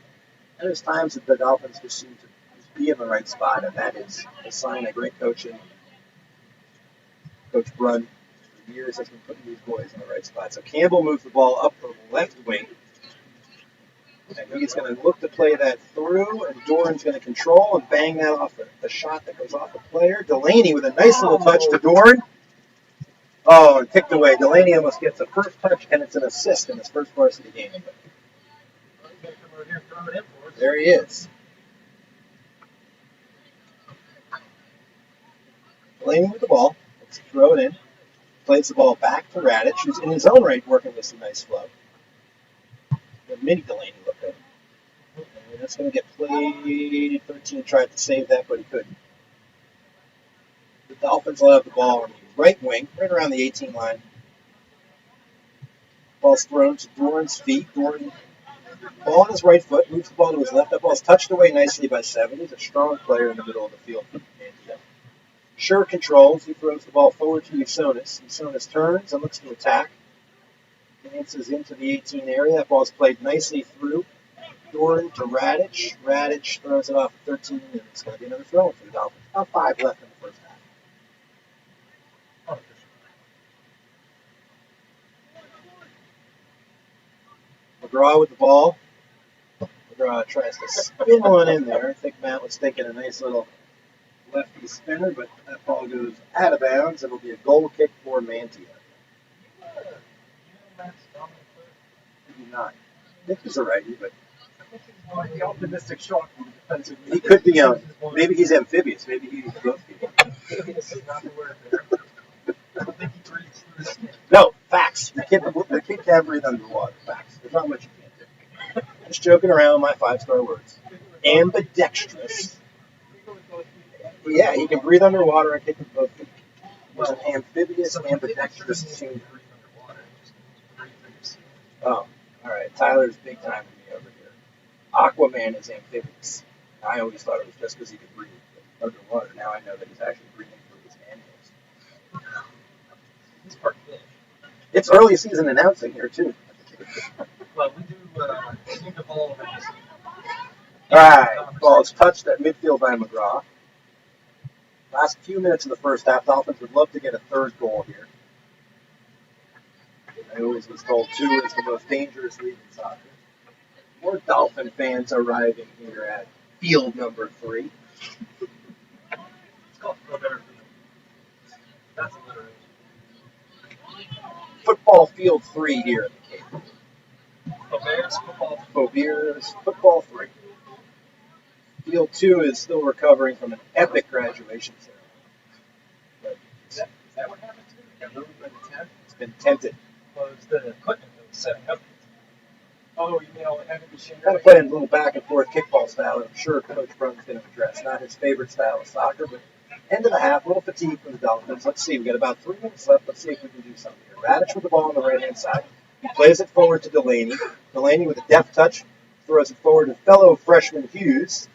And there's times that the Dolphins just seem to be in the right spot, and that is a sign of great coaching. Coach Brunn, for years, has been putting these boys in the right spot. So Campbell moves the ball up the left wing. And he's going to look to play that through, and Doran's going to control and bang that off the shot that goes off the player. Delaney with a nice little touch to Doran. Oh, and kicked away. Delaney almost gets a first touch, and it's an assist in his first varsity game. There he is. Delaney with the ball. Let's throw it in. Plays the ball back to Radich, who's in his own right working with some nice flow. The mini Delaney looked at him. And that's going to get played. 13 tried to save that, but he couldn't. The Dolphins will have the ball on the right wing, right around the 18 line. Ball's thrown to Doran's feet. Doran, ball on his right foot, moves the ball to his left. That ball's touched away nicely by 7. He's a strong player in the middle of the field. Sure controls. He throws the ball forward to Usonis. Usonis turns and looks to attack. Dances into the 18 area. That ball's played nicely through. Doran to Radich. Radich throws it off at 13, and it's going to be another throw for the Dolphins. About 5 left in the first half. McGraw with the ball. McGraw tries to spin one in there. I think Matt was thinking a nice little lefty spinner, but that ball goes out of bounds. It'll be a goal kick for Manteo. Maybe not. I think he's a righty, but The optimistic shot from defensively. he could be maybe he's amphibious. Maybe he's both people. No, facts. The kid can't breathe underwater. Facts. There's not much you can't do. Just joking around with my 5-star words. Ambidextrous. Yeah, he can breathe underwater and kick with both feet. He's an amphibious, ambidextrous team. Oh, all right. Tyler's big time to me over here. Aquaman is amphibious. I always thought it was just because he could breathe underwater. Now I know that he's actually breathing through his animals. He's part fish. It's early season announcing here, too. Well, we do the ball. All right. Ball is touched at midfield by McGraw. Last few minutes of the first half, Dolphins would love to get a third goal here. I always was told 2 is the most dangerous league in soccer. More Dolphin fans arriving here at field number 3. It's called Pro Better Field. That's alliteration. Football field 3 here at the Cape. Bears football. Bears football 3. Field 2 is still recovering from an epic graduation ceremony. But Is that what happened to it? Got moved by the 10? it's been tented. Well, it was the equipment that was setting up. Oh, you mean all the heavy machinery? Kind of playing a little back and forth kickball style that I'm sure Coach Brun's going to address. Not his favorite style of soccer, but end of the half, a little fatigue from the Dolphins. Let's see, we got about 3 minutes left. Let's see if we can do something here. Radich with the ball on the right-hand side. He plays it forward to Delaney. Delaney with a deft touch throws it forward to fellow freshman Hughes.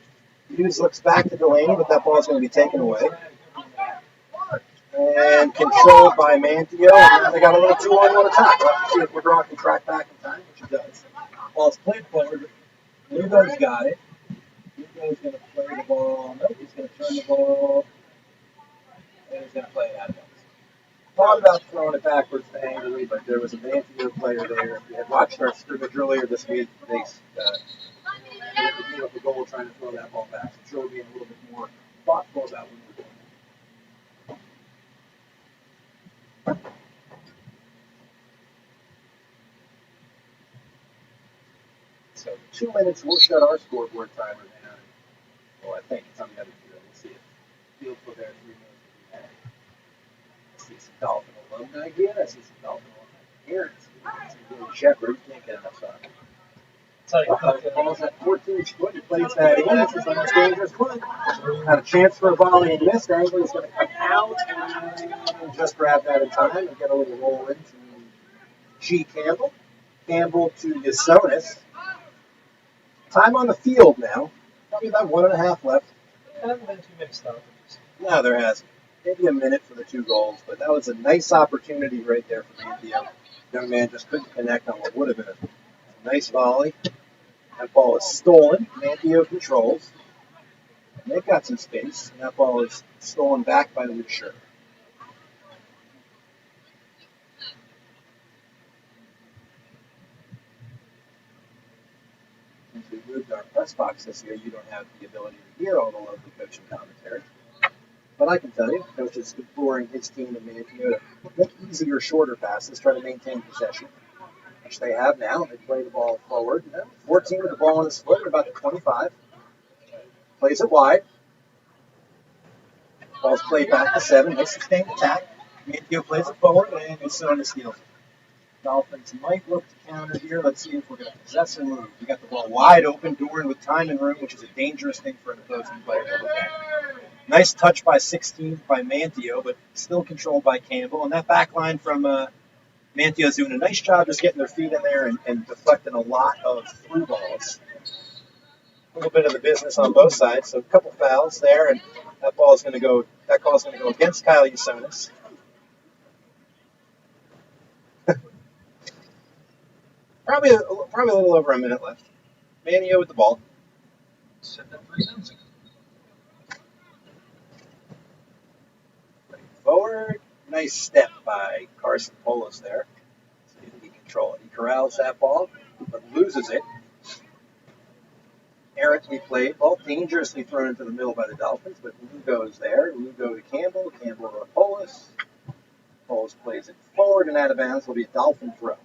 Hughes looks back to Delaney, but that ball's going to be taken away. And controlled by Manteo. And now they got a little 2-on-1 attack. We'll have to see if McGraw can track back in time, which he does. Ball's played forward. Lugo's got it. Lugo's going to play the ball. Nope, he's going to turn the ball. And he's going to play it out of bounds. Thought about throwing it backwards to Angley, but there was a Manteo player there. If you had watched our scrimmage earlier this week, they gave up the goal trying to throw that ball back. So sure, we're being a little bit more thoughtful about when we're doing it. So 2 minutes, we'll shut our scoreboard timer down. Well, I think it's on the other field. We'll see it. Field for there 3 minutes. I see some Dolphin alumni here. I see some Dolphin alumni parents. I see Billy Shepard. Can't get enough soccer. Tell you, The ball's at 14's foot. He plays that in. It's his most dangerous foot. Had a chance for a volley and missed. Angley's going to come out and just grab that in time and get a little roll into G. Campbell. Campbell to Yasonis. Time on the field now. Probably about 1.5 left. there haven't been too many stoppers. No, there hasn't. Maybe a minute for the 2 goals, but that was a nice opportunity right there for Manteo. Young man just couldn't connect on what would have been a nice volley. That ball is stolen. Manteo controls. And they've got some space, and that ball is stolen back by Luke Scher. Since we moved our press box this year, you don't have the ability to hear all the local coaching commentary. But I can tell you, Coach is imploring his team and Manteo to make easier, shorter passes, try to maintain possession, which they have now. They play the ball forward. 14 with the ball on his foot at about the 25. Plays it wide. Ball's played back to 7. Nice sustained attack. Manteo plays it forward, and Yasonis steals it. Dolphins might look to counter here. Let's see if we're going to possess or move. We got the ball wide open, Doran with time and room, which is a dangerous thing for an opposing player to look at. Nice touch by 16 by Manteo, but still controlled by Campbell. And that back line from Manteo's doing a nice job just getting their feet in there and deflecting a lot of through balls. A little bit of the business on both sides, so a couple fouls there, and that call's going to go against Kyle Yasonis. Probably a little over a minute left. Manteo with the ball. Said that 3 minutes ago. Forward. Nice step by Carson Polis there. So he control it. He corrals that ball, but loses it. Errantly played. Ball dangerously thrown into the middle by the Dolphins, but Lugo's there. Lugo to Campbell. Campbell to Polis. Polis plays it forward and out of bounds. Will be a Dolphin throw.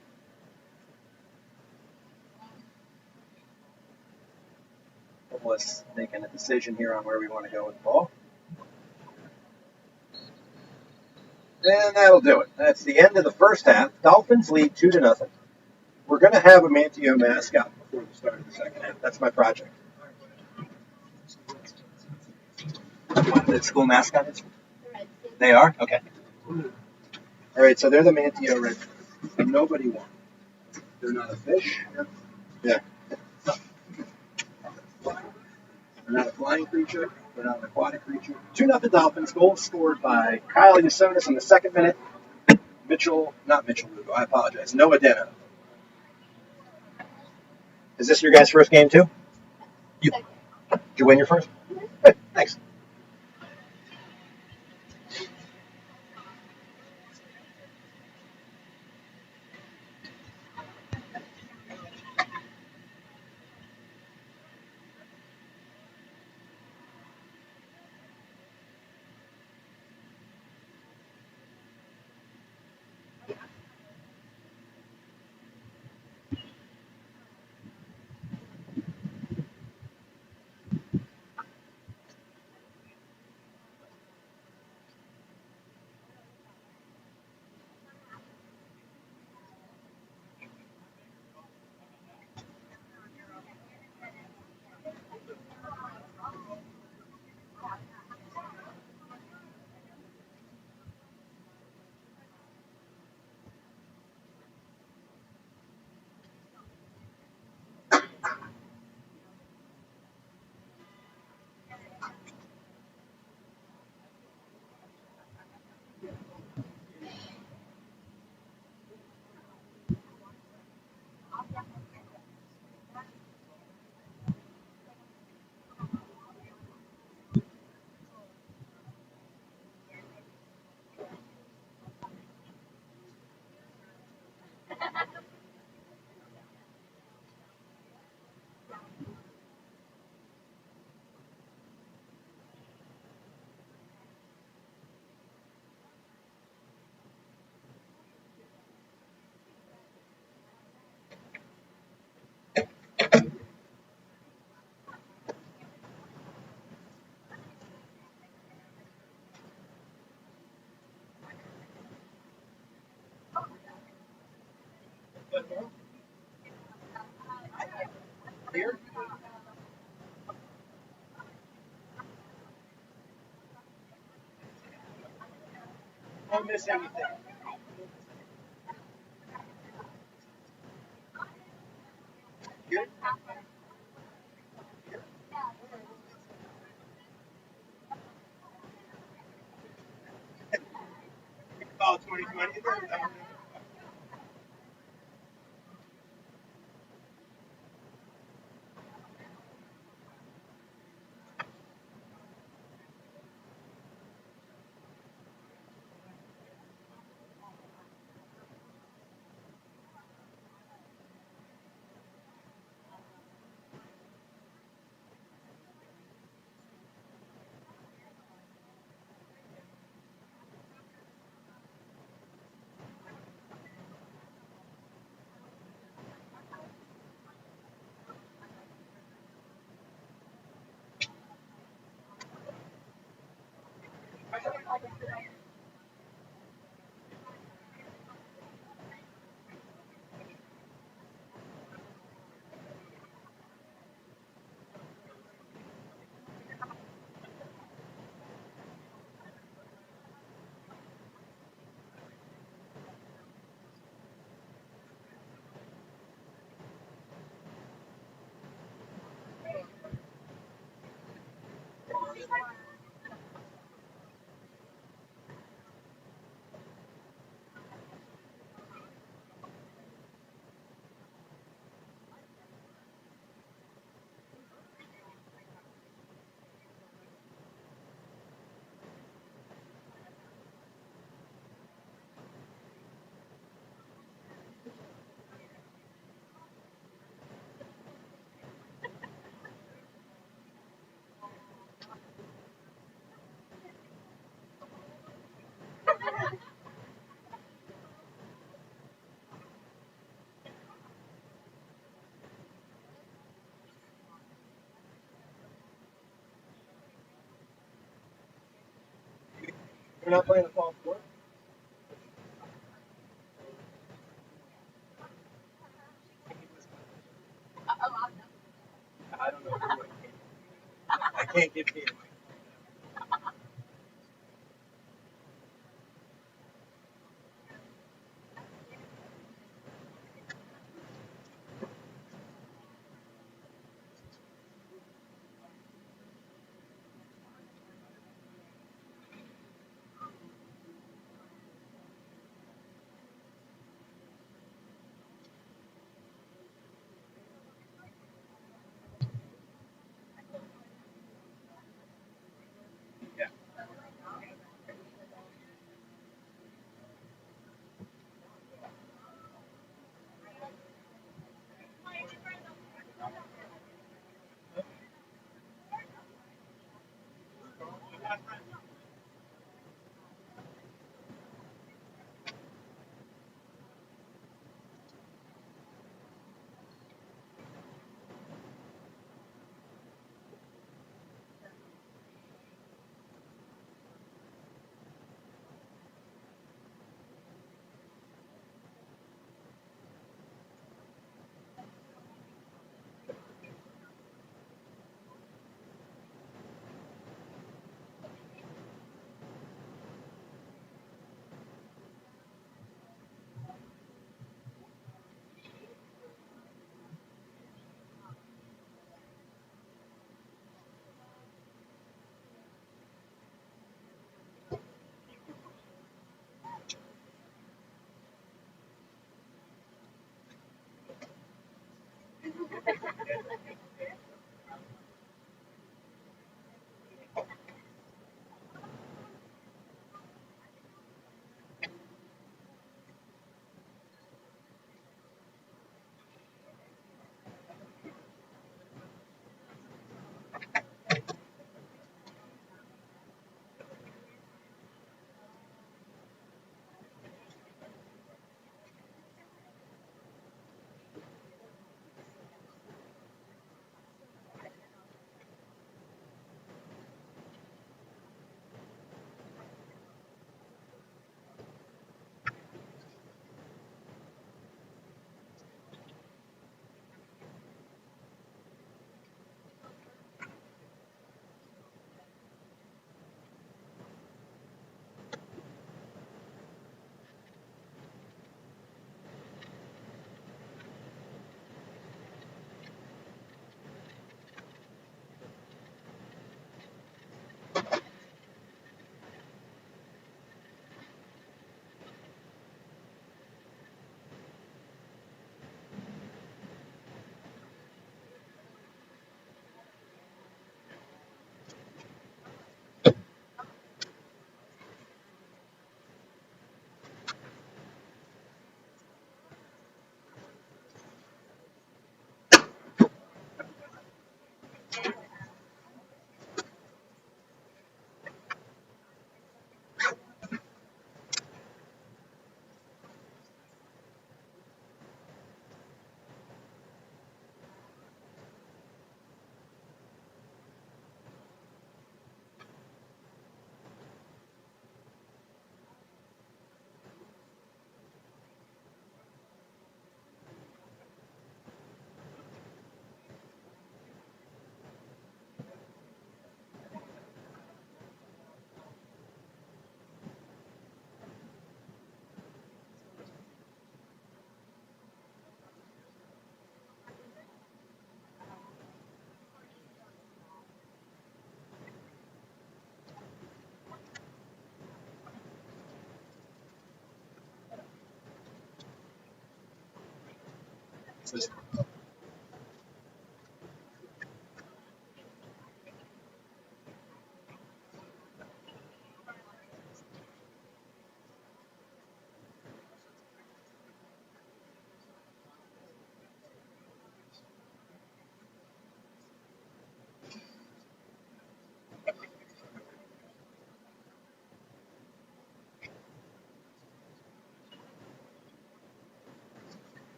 Polis making a decision here on where we want to go with the ball. And that'll do it. That's the end of the first half. Dolphins lead 2-0. We're going to have a Manteo mascot before the start of the second half. That's my project. What the school mascot is? They are? Okay. All right, so they're the Manteo Reds. Nobody won. They're not a fish. Yeah. They're not a flying creature. They're not an aquatic creature. 2-0 Dolphins. Goal scored by Kyle Yasonis in the second minute. Not Mitchell Lugo, I apologize. Noah Deno. Is this your guys' first game too? Did you win your first? Good, thanks. Here? Don't miss anything. Here? Oh, 2020. You're not playing the fall sport? I don't know. I can't give you. Yeah.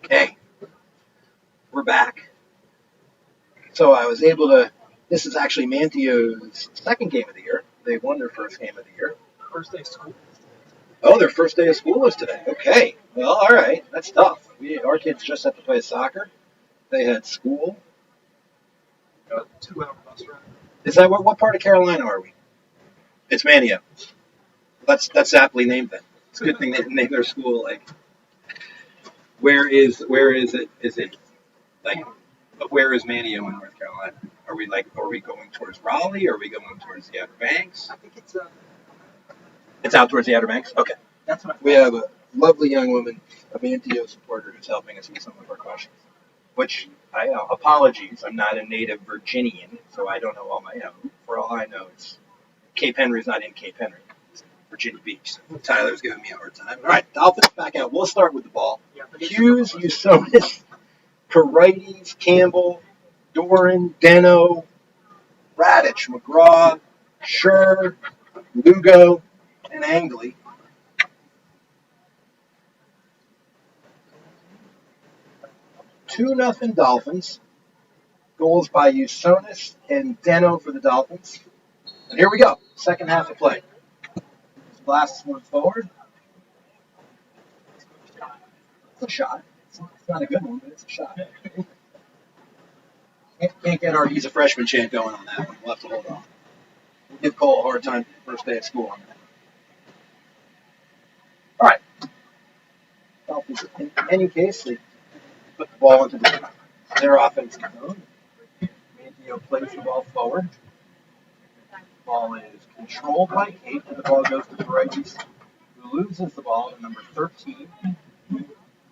Okay, we're back. So I was able to. This is actually Manteo's second game of the year. They won their first game of the year. First day of school. Oh, their first day of school was today. Okay. Well, all right. That's tough. Our kids just had to play soccer. They had school. Got a 2-hour bus ride. Is that what part of Carolina are we? It's Manteo. That's aptly named then. It's a good thing they didn't name their school like. Where is it? Is it like? But where is Manteo in North Carolina? Are we going towards Raleigh? Or are we going towards the Outer Banks? I think It's out towards the Outer Banks. Okay. that's what We have a lovely young woman, a Manteo supporter, who's helping us with some of our questions. Which apologies, I'm not a native Virginian, so I don't know all my. For all I know, it's Cape Henry's not in Cape Henry. It's in Virginia Beach. So Tyler's giving me a hard time. All right, Dolphins back out. We'll start with the ball. Hughes, Usonis, Karites, Campbell, Doran, Deno, Radich, McGraw, Scher, Lugo, and Angley. 2-0 Dolphins. Goals by Usonis and Deno for the Dolphins. And here we go. Second half of play. Blast one forward. It's a shot. It's not a good one, but it's a shot. Can't get our he's a freshman chant going on that one. We'll have to hold on. We'll give Cole a hard time first day of school on that. All right. Dolphins, in any case, they put the ball into their offensive zone. Manteo plays the ball forward. The ball is controlled by Kate, and the ball goes to the righties, who loses the ball to number 13.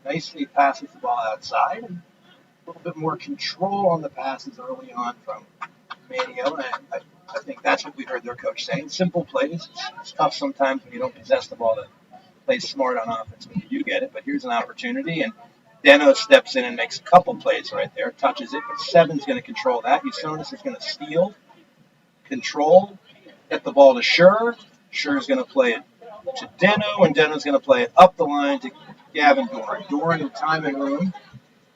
Nicely passes the ball outside. A little bit more control on the passes early on from Manteo, and I think that's what we heard their coach saying. Simple plays. It's tough sometimes when you don't possess the ball to play smart on offense when you do get it, but here's an opportunity, and Deno steps in and makes a couple plays right there, touches it, but Seven's going to control that. Usonis is going to steal, control, get the ball to Scher. Scher's going to play it to Deno, and Deno's going to play it up the line to Gavin Doran. Doran in time and room.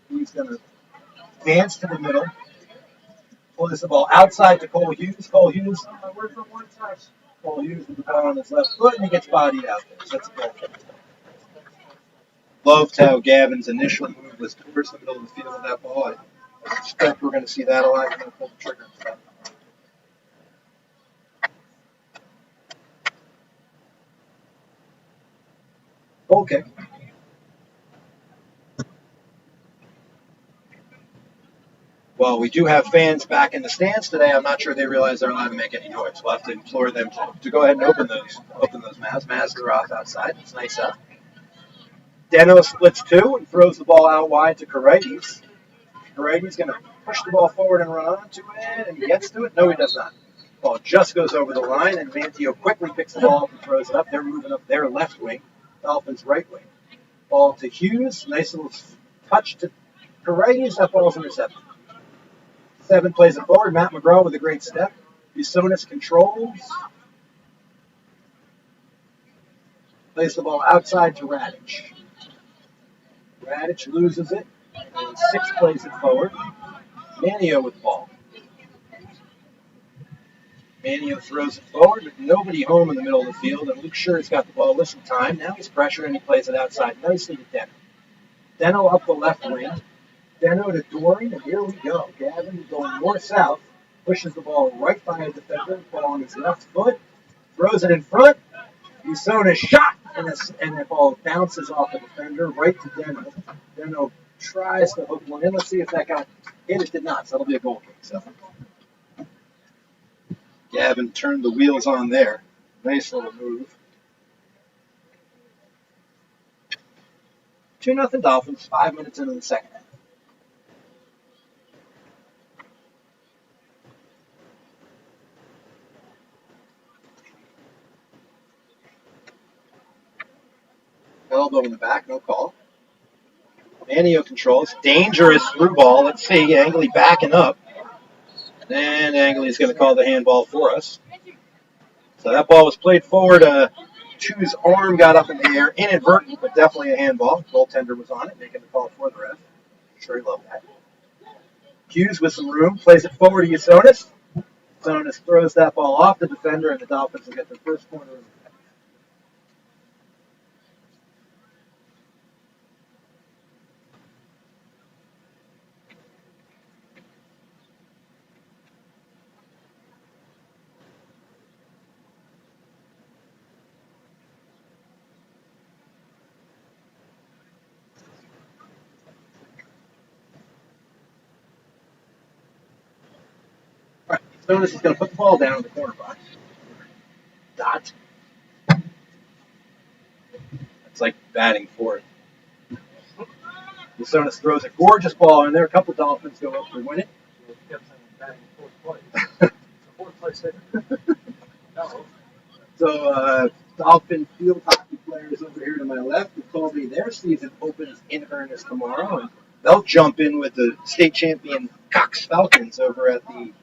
He's going to dance to the middle. Plays the ball outside to Cole Hughes. Cole Hughes with the ball on his left foot, and he gets bodied out there. So that's a goal. Loved how Gavin's initial move was towards the middle of the field with that ball. I expect we're going to see that a lot. He's going to pull the trigger and stuff. Okay. Well, we do have fans back in the stands today. I'm not sure they realize they're allowed to make any noise. We'll have to implore them to go ahead and open those mouths. Masks are off outside. It's nice out. Deno splits two and throws the ball out wide to Karites. Karites going to push the ball forward and run onto it, and he gets to it. No, he does not. The ball just goes over the line, and Manteo quickly picks the ball up and throws it up. They're moving up their left wing, Dolphins' right wing. Ball to Hughes. Nice little touch to Karites. That ball's intercepted. Seven plays it forward. Matt McGraw with a great step. Usonis controls. Plays the ball outside to Radich. Radich loses it. And 6 plays it forward. Manteo with the ball. Manteo throws it forward, but nobody home in the middle of the field, and Luke Scher's got the ball with some time. Now he's pressuring, and he plays it outside nicely to Deno. Deno up the left wing. Deno to Doran, and here we go. Gavin going north-south, pushes the ball right by a defender, ball on his left foot, throws it in front. Usona's shot, and the ball bounces off the defender right to Deno. Deno tries to hook one in. Let's see if that got hit. It did not, so that'll be a goal kick. So Gavin turned the wheels on there. Nice little move. 2-0 Dolphins, 5 minutes into the second half. Elbow in the back, no call. Manteo controls. Dangerous through ball. Let's see. Angley backing up. And Angley's going to call the handball for us. So that ball was played forward. Chu's arm got up in the air. Inadvertent, but definitely a handball. Goaltender was on it, making the call for the ref. Sure he loved that. Hughes with some room. Plays it forward to Usonis. Usonis throws that ball off the defender, and the Dolphins will get their first corner. Jonas is going to put the ball down in the corner box. Dot. That's like batting fourth. Jonas throws a gorgeous ball in there. A couple Dolphins go up to win it. So Dolphin field hockey players over here to my left have told me their season opens in earnest tomorrow, and they'll jump in with the state champion Cox Falcons over at the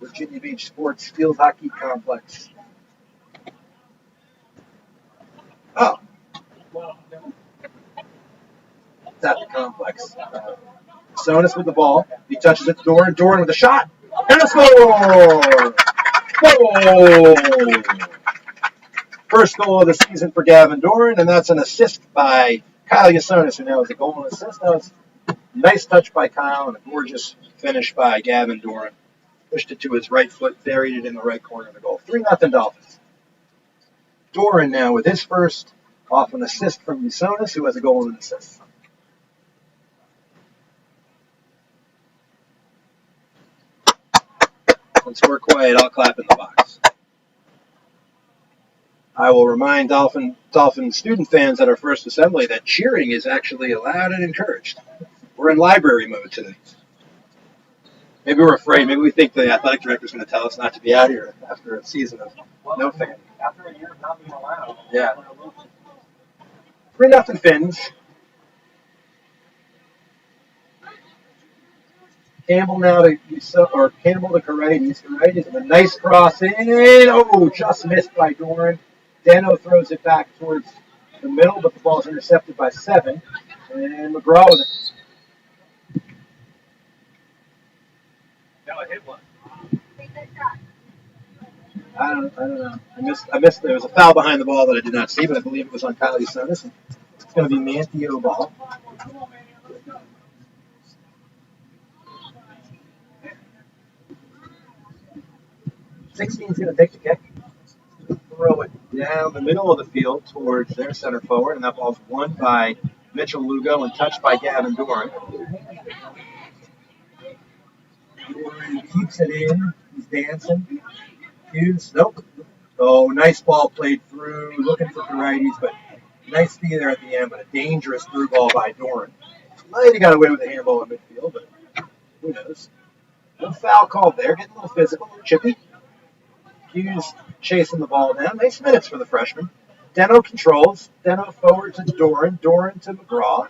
Virginia Beach Sports Field Hockey Complex. Oh. It's at the complex. Sonis with the ball. He touches it to Doran. Doran with a shot. And a score! Goal! First goal of the season for Gavin Doran, and that's an assist by Kyle Yasonis, who now has a goal and assist. That was a nice touch by Kyle and a gorgeous finish by Gavin Doran. Pushed it to his right foot, buried it in the right corner of the goal. 3-0 Dolphins. Doran now with his first off an assist from Yasonis, who has a goal and an assist. Once we're quiet, I'll clap in the box. I will remind Dolphin student fans at our first assembly that cheering is actually allowed and encouraged. We're in library mode today. Maybe we're afraid. Maybe we think the athletic director is going to tell us not to be out here after a season of no fan. After a year of not being allowed. Yeah. 3-0 Finns. Campbell now to Campbell to Karaitis. Karaitis with a nice cross in. Oh, just missed by Doran. Deno throws it back towards the middle, but the ball's intercepted by 7. And McGraw with it. No, I hit one. I don't know. I missed. There was a foul behind the ball that I did not see, but I believe it was on Kyle Yasonis. It's going to be Manteo ball. Sixteen's going to take the kick, throw it down the middle of the field towards their center forward, and that ball's won by Mitchell Lugo and touched by Gavin Doran. Doran keeps it in. He's dancing. Hughes, nope. Oh, nice ball played through, looking for Karaitis, but nice speed there at the end, but a dangerous through ball by Doran. Might have got away with a handball in midfield, but who knows? No foul called there. Getting a little physical, a little chippy. Hughes chasing the ball down. Nice minutes for the freshman. Deno controls. Deno forward to Doran. Doran to McGraw.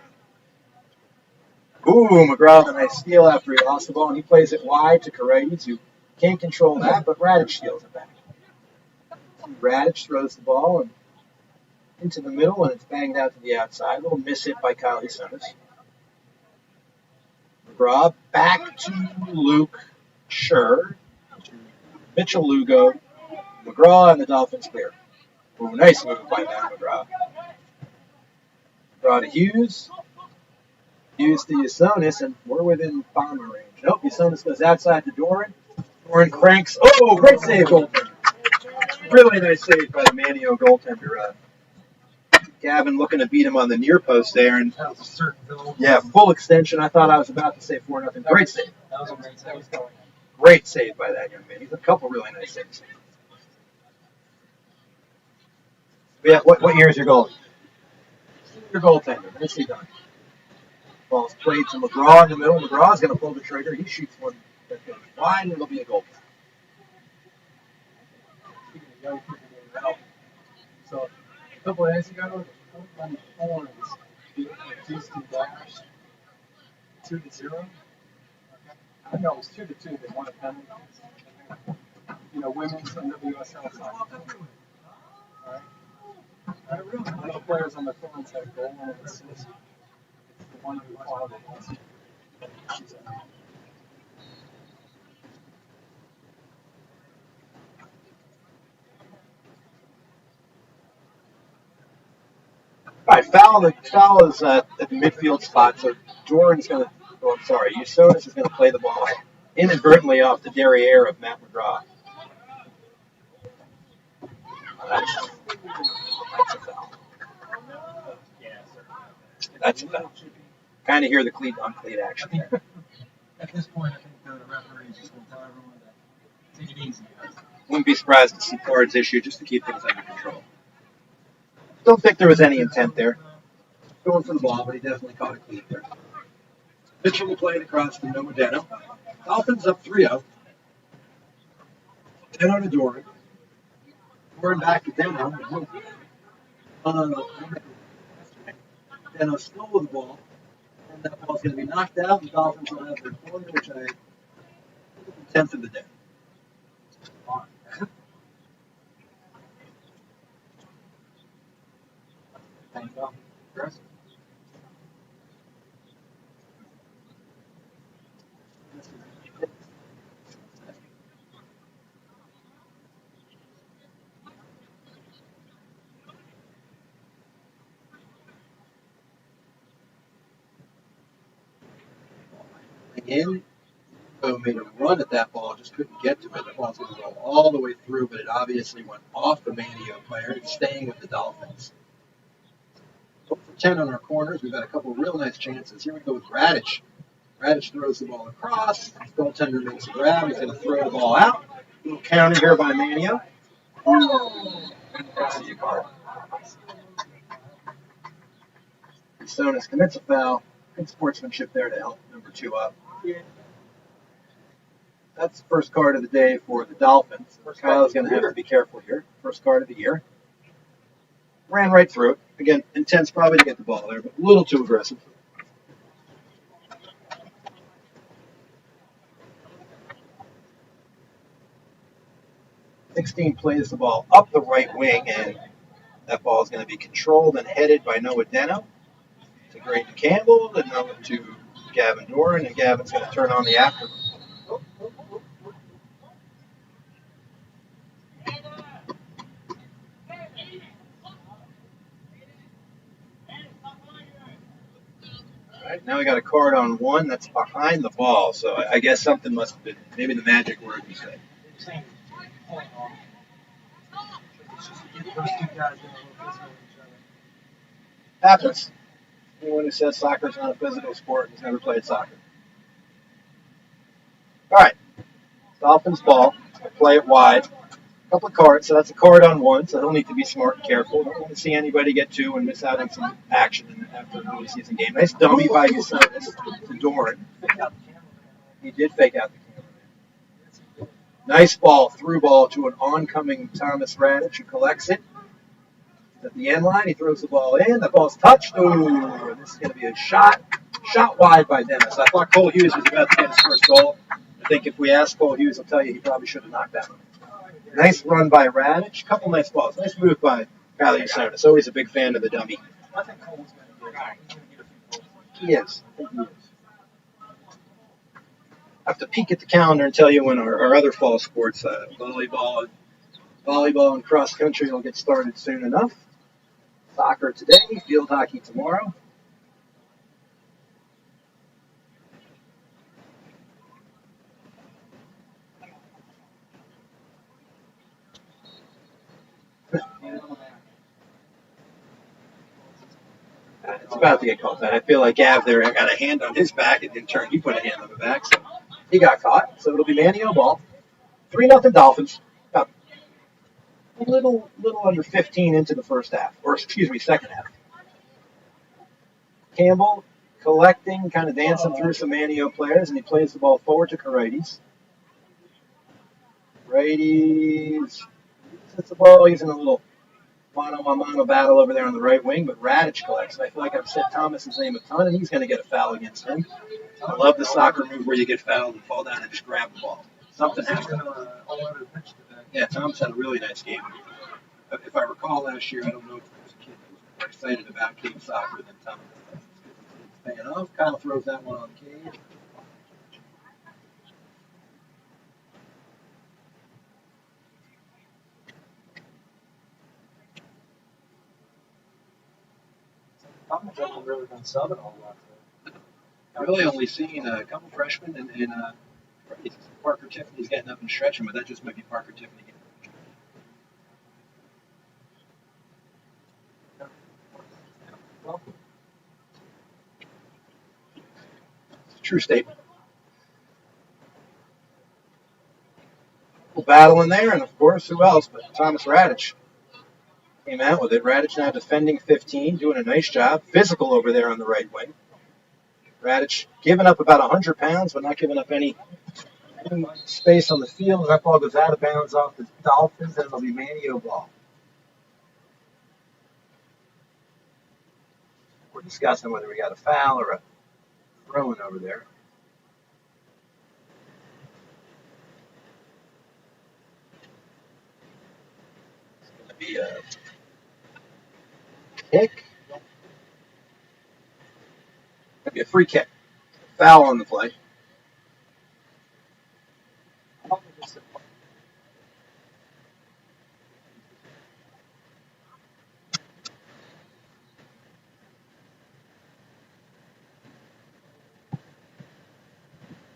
Ooh, McGraw with a nice steal after he lost the ball, and he plays it wide to Karaitis, who can't control that, but Radic steals it back. Radic throws the ball and into the middle, and it's banged out to the outside. A little miss hit by Kyle Yasonis. McGraw back to Luke Scher. Mitchell Lugo, McGraw, and the Dolphins clear. Oh, nice move by Matt McGraw. McGraw to Hughes. Hughes to Usonis, and we're within bomber range. Nope, Usonis goes outside to Doran. Doran cranks. Oh, great save, goaltender. Really nice save by the Manteo goaltender. Gavin looking to beat him on the near post there, and That was a certain goal. yeah, full extension. I thought I was about to say 4-0. Great save. That was a great save. Great save by that young man. He's a couple really nice saves. Yeah, what year is your goal? Your goaltender. Nicely done. Ball's played to McGraw in the middle. McGraw's going to pull the trigger. He shoots one that goes wide, and it'll be a goal. Speaking of young people going out, so a couple of days ago, the Horns beat Houston Dash 2-0. I know it was 2-2. They won a penalty. You know, women's NWSL soccer. Right? One of the players on the Thorns had a goal and an assist. It's the one who followed it last year. All right, foul is at the midfield spot, so Doran's going to, oh, I'm sorry, Usonis is going to play the ball inadvertently off the derriere of Matt McGraw. That's a foul. That's a foul. Kind of hear the cleat on cleat action there. At this point, I think the referees just going to tell everyone that take it easy, guys. Wouldn't be surprised to see cards issued just to keep things under control. Don't think there was any intent there. Going for the ball, but he definitely caught a cleat there. Mitchell will play it across to Noah Deno. Dolphins up 3-0. Deno to Doran. Doran back to Deno. Deno still with the ball. And that ball's going to be knocked out. The Dolphins will have their corner, which I 10th of the day. Thank you. Chris? In. Made a run at that ball, just couldn't get to it. The ball's going to roll all the way through, but it obviously went off the Manteo player. It's staying with the Dolphins. 4 for 10 on our corners. We've had a couple of real nice chances. Here we go with Radich. Radich throws the ball across. Goaltender makes a grab. He's going to throw the ball out. A little counter here by Manteo. That's the card. Usonis commits a foul. Good sportsmanship there to help number 2 up. That's the first card of the day for the Dolphins. Kyle's going to have to be careful here. First card of the year. Ran right through it. Again, intent's probably to get the ball there, but a little too aggressive. .16 plays the ball up the right wing, and that ball is going to be controlled and headed by Noah Deno to Graydon Campbell, then Noah to Gavin Doran, and Gavin's going to turn on the after. All right, now we got a card on 1 that's behind the ball, so I guess something must have been, maybe the magic word you said. It's just to get those two guys in a little physical with each other. Happens. Anyone who says soccer is not a physical sport has never played soccer. All right, Dolphins ball. I play it wide. A couple of cards, so that's a card on 1, so he'll need to be smart and careful. Don't want to see anybody get 2 and miss out on some action after an early season game. Nice dummy by Usonis to Doran. He did fake out the camera. Nice ball, through ball to an oncoming Thomas Radich who collects it. At the end line, he throws the ball in. The ball's touched. Ooh, and this is going to be a shot wide by Dennis. I thought Cole Hughes was about to get his first goal. I think if we ask Cole Hughes, he'll tell you he probably should have knocked that one. Nice run by Radich. Couple nice balls. Nice move by Kyle Usonis. Always a big fan of the dummy. I think Cole's going to get a few goals. He is. I think he is. I have to peek at the calendar and tell you when our other fall sports, volleyball and cross country, will get started soon enough. Soccer today, field hockey tomorrow. It's about to get called that. I feel like Gav there got a hand on his back, and in turn, he put a hand on the back. So he got caught. So it'll be Manteo ball. 3-0 Dolphins. About a little under 15 into the first half, or excuse me, second half. Campbell collecting, kind of dancing through some Manteo players, and he plays the ball forward to Righties. Righties hits the ball. He's in a little mano-a-mano battle over there on the right wing, but Radic collects. And I feel like I've said Thomas's name a ton, and he's going to get a foul against him. I love the soccer move where you get fouled and fall down and just grab the ball. Something happened. Yeah, Thomas had a really nice game. If I recall last year, I don't know if there was a kid that was more excited about Cape soccer than Thomas. It's paying off. Kyle throws that one on Cade. Thomas hasn't really been subbing a lot. I've really only seen a couple freshmen and Parker Tiffany's getting up and stretching, but that just might be Parker Tiffany getting up. It's a true statement. Battle in there, and of course, who else but Thomas Radic came out with it. Radic now defending 15, doing a nice job. Physical over there on the right wing. Radic giving up about 100 pounds, but not giving up any space on the field. That ball goes out of bounds off the Dolphins, and it'll be Manteo ball. We're discussing whether we got a foul or a throw-in over there. It's going to be a kick. It'll be a free kick. Foul on the play.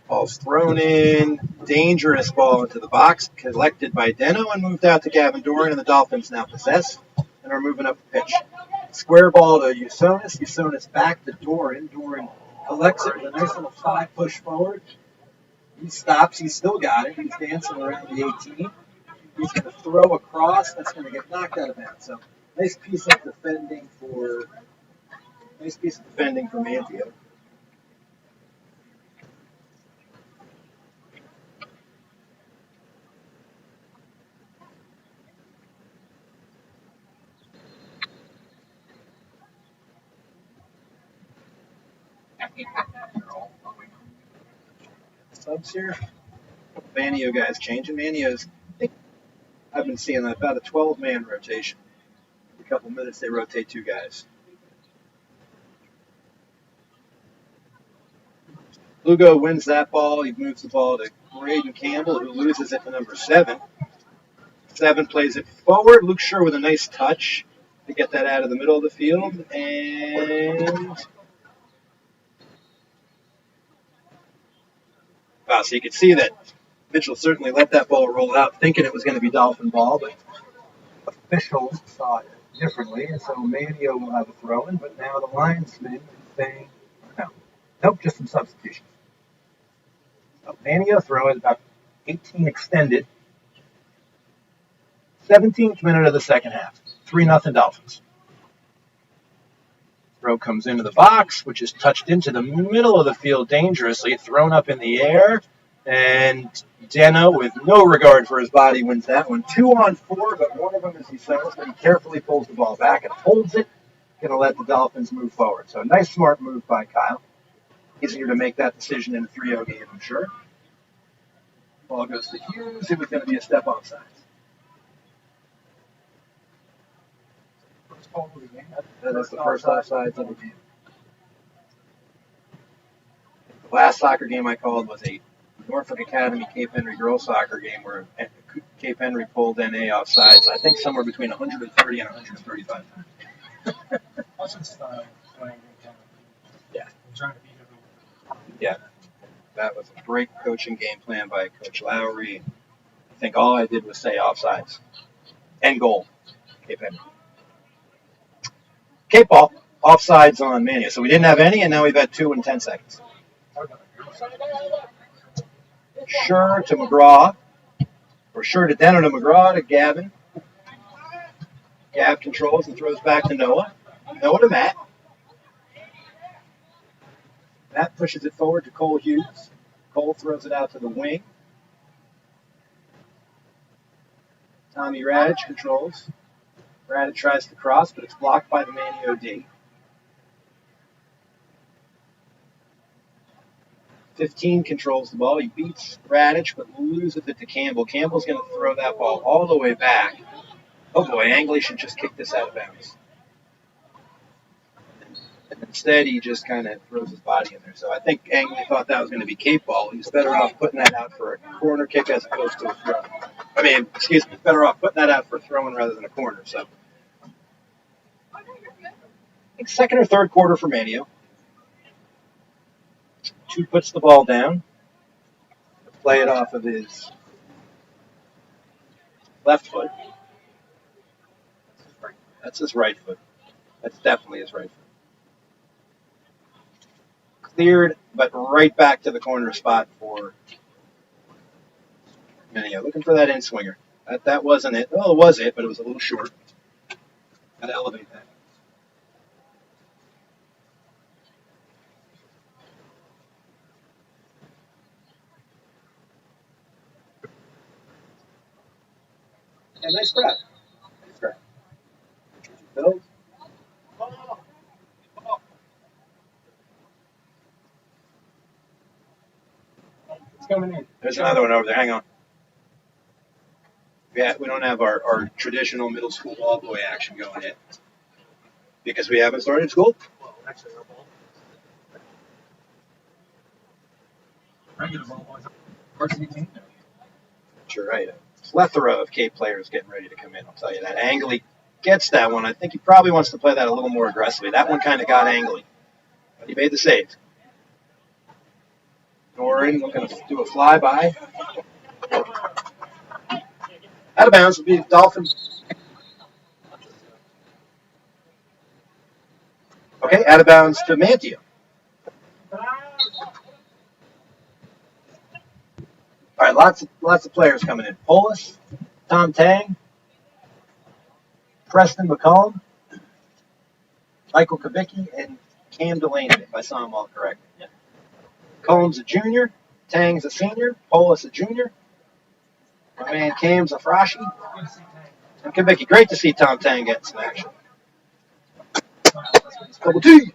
Ball's thrown in. Dangerous ball into the box. Collected by Deno and moved out to Gavin Doran. And the Dolphins now possess and are moving up the pitch. Square ball to Usonis. Usonis back to Doran. Doran collects it with a nice little 5 push forward. He stops. He's still got it. He's dancing around the 18. He's going to throw across. That's going to get knocked out of bounds. So nice piece of defending for Manteo. Subs here. Manteo guys changing. Manteo's, I've been seeing about a 12-man rotation. Every couple minutes they rotate 2 guys. Lugo wins that ball. He moves the ball to Braden Campbell, who loses it to number 7. 7 plays it forward. Luke Scher with a nice touch to get that out of the middle of the field. And wow, so you could see that Mitchell certainly let that ball roll out, thinking it was going to be Dolphin ball, but officials saw it differently, and so Manteo will have a throw-in, but now the linesman is saying, no. Nope, just some substitutions. So Manteo throw-in, about 18 extended. 17th minute of the second half. 3-0 Dolphins. Throw comes into the box, which is touched into the middle of the field dangerously, thrown up in the air, and Deno, with no regard for his body, wins that one. 2 on 4, but one of them is Usonis, but he carefully pulls the ball back and holds it. Going to let the Dolphins move forward. So a nice, smart move by Kyle. Easier to make that decision in a 3-0 game, I'm sure. Ball goes to Hughes. It was going to be a step offside. That's the first offside of the game. The last soccer game I called was 8. Norfolk Academy Cape Henry girls soccer game where Cape Henry pulled NA offsides, I think somewhere between 130 and 135 times. What's his style playing in town? Yeah. I'm trying to beat him. Yeah. That was a great coaching game plan by Coach Lowry. I think all I did was say offsides. End goal. Cape Henry. Cape ball. Offsides on Mania. So we didn't have any, and now we've had 2 in 10 seconds. Sure to McGraw. Or sure to Deno to McGraw to Gavin. Gav controls and throws back to Noah. Noah to Matt. Matt pushes it forward to Cole Hughes. Cole throws it out to the wing. Tommy Radich controls. Radich tries to cross, but it's blocked by the Manteo D. 15 controls the ball. He beats Radich, but loses it to Campbell. Campbell's going to throw that ball all the way back. Oh boy, Angley should just kick this out of bounds. And instead, he just kind of throws his body in there. So I think Angley thought that was going to be Cape ball. He's better off putting that out for a corner kick as opposed to a throw. I mean, excuse me, better off putting that out for a throw-in rather than a corner. So I think second or third quarter for Manteo. 2 puts the ball down. Play it off of his left foot. That's his right foot. That's definitely his right foot. Cleared, but right back to the corner spot for Manteo. Looking for that in-swinger. That wasn't it. Well, it was it, but it was a little short. Got to elevate that. Yeah, nice grab. Nice grab. Build. It's coming in. There's another one over there. Hang on. Yeah, we don't have our traditional middle school ball boy action going yet. Because we haven't started school? Well, actually, our ball. Regular ball boys. Varsity team. Sure, right. A plethora of Cape players getting ready to come in, I'll tell you that. Angley gets that one. I think he probably wants to play that a little more aggressively. That one kind of got Angley. But he made the save. Doran looking to do a flyby. Out of bounds will be Dolphins. Okay, out of bounds to Manteo. All right, lots of players coming in. Polis, Tom Tang, Preston McCollum, Michael Kubicki, and Cam Delaney, if I saw them all correctly. Yeah. Combs a junior, Tang's a senior, Polis a junior. My man Cam's a freshie. And Kubicki. Great to see Tom Tang getting some action. Double T.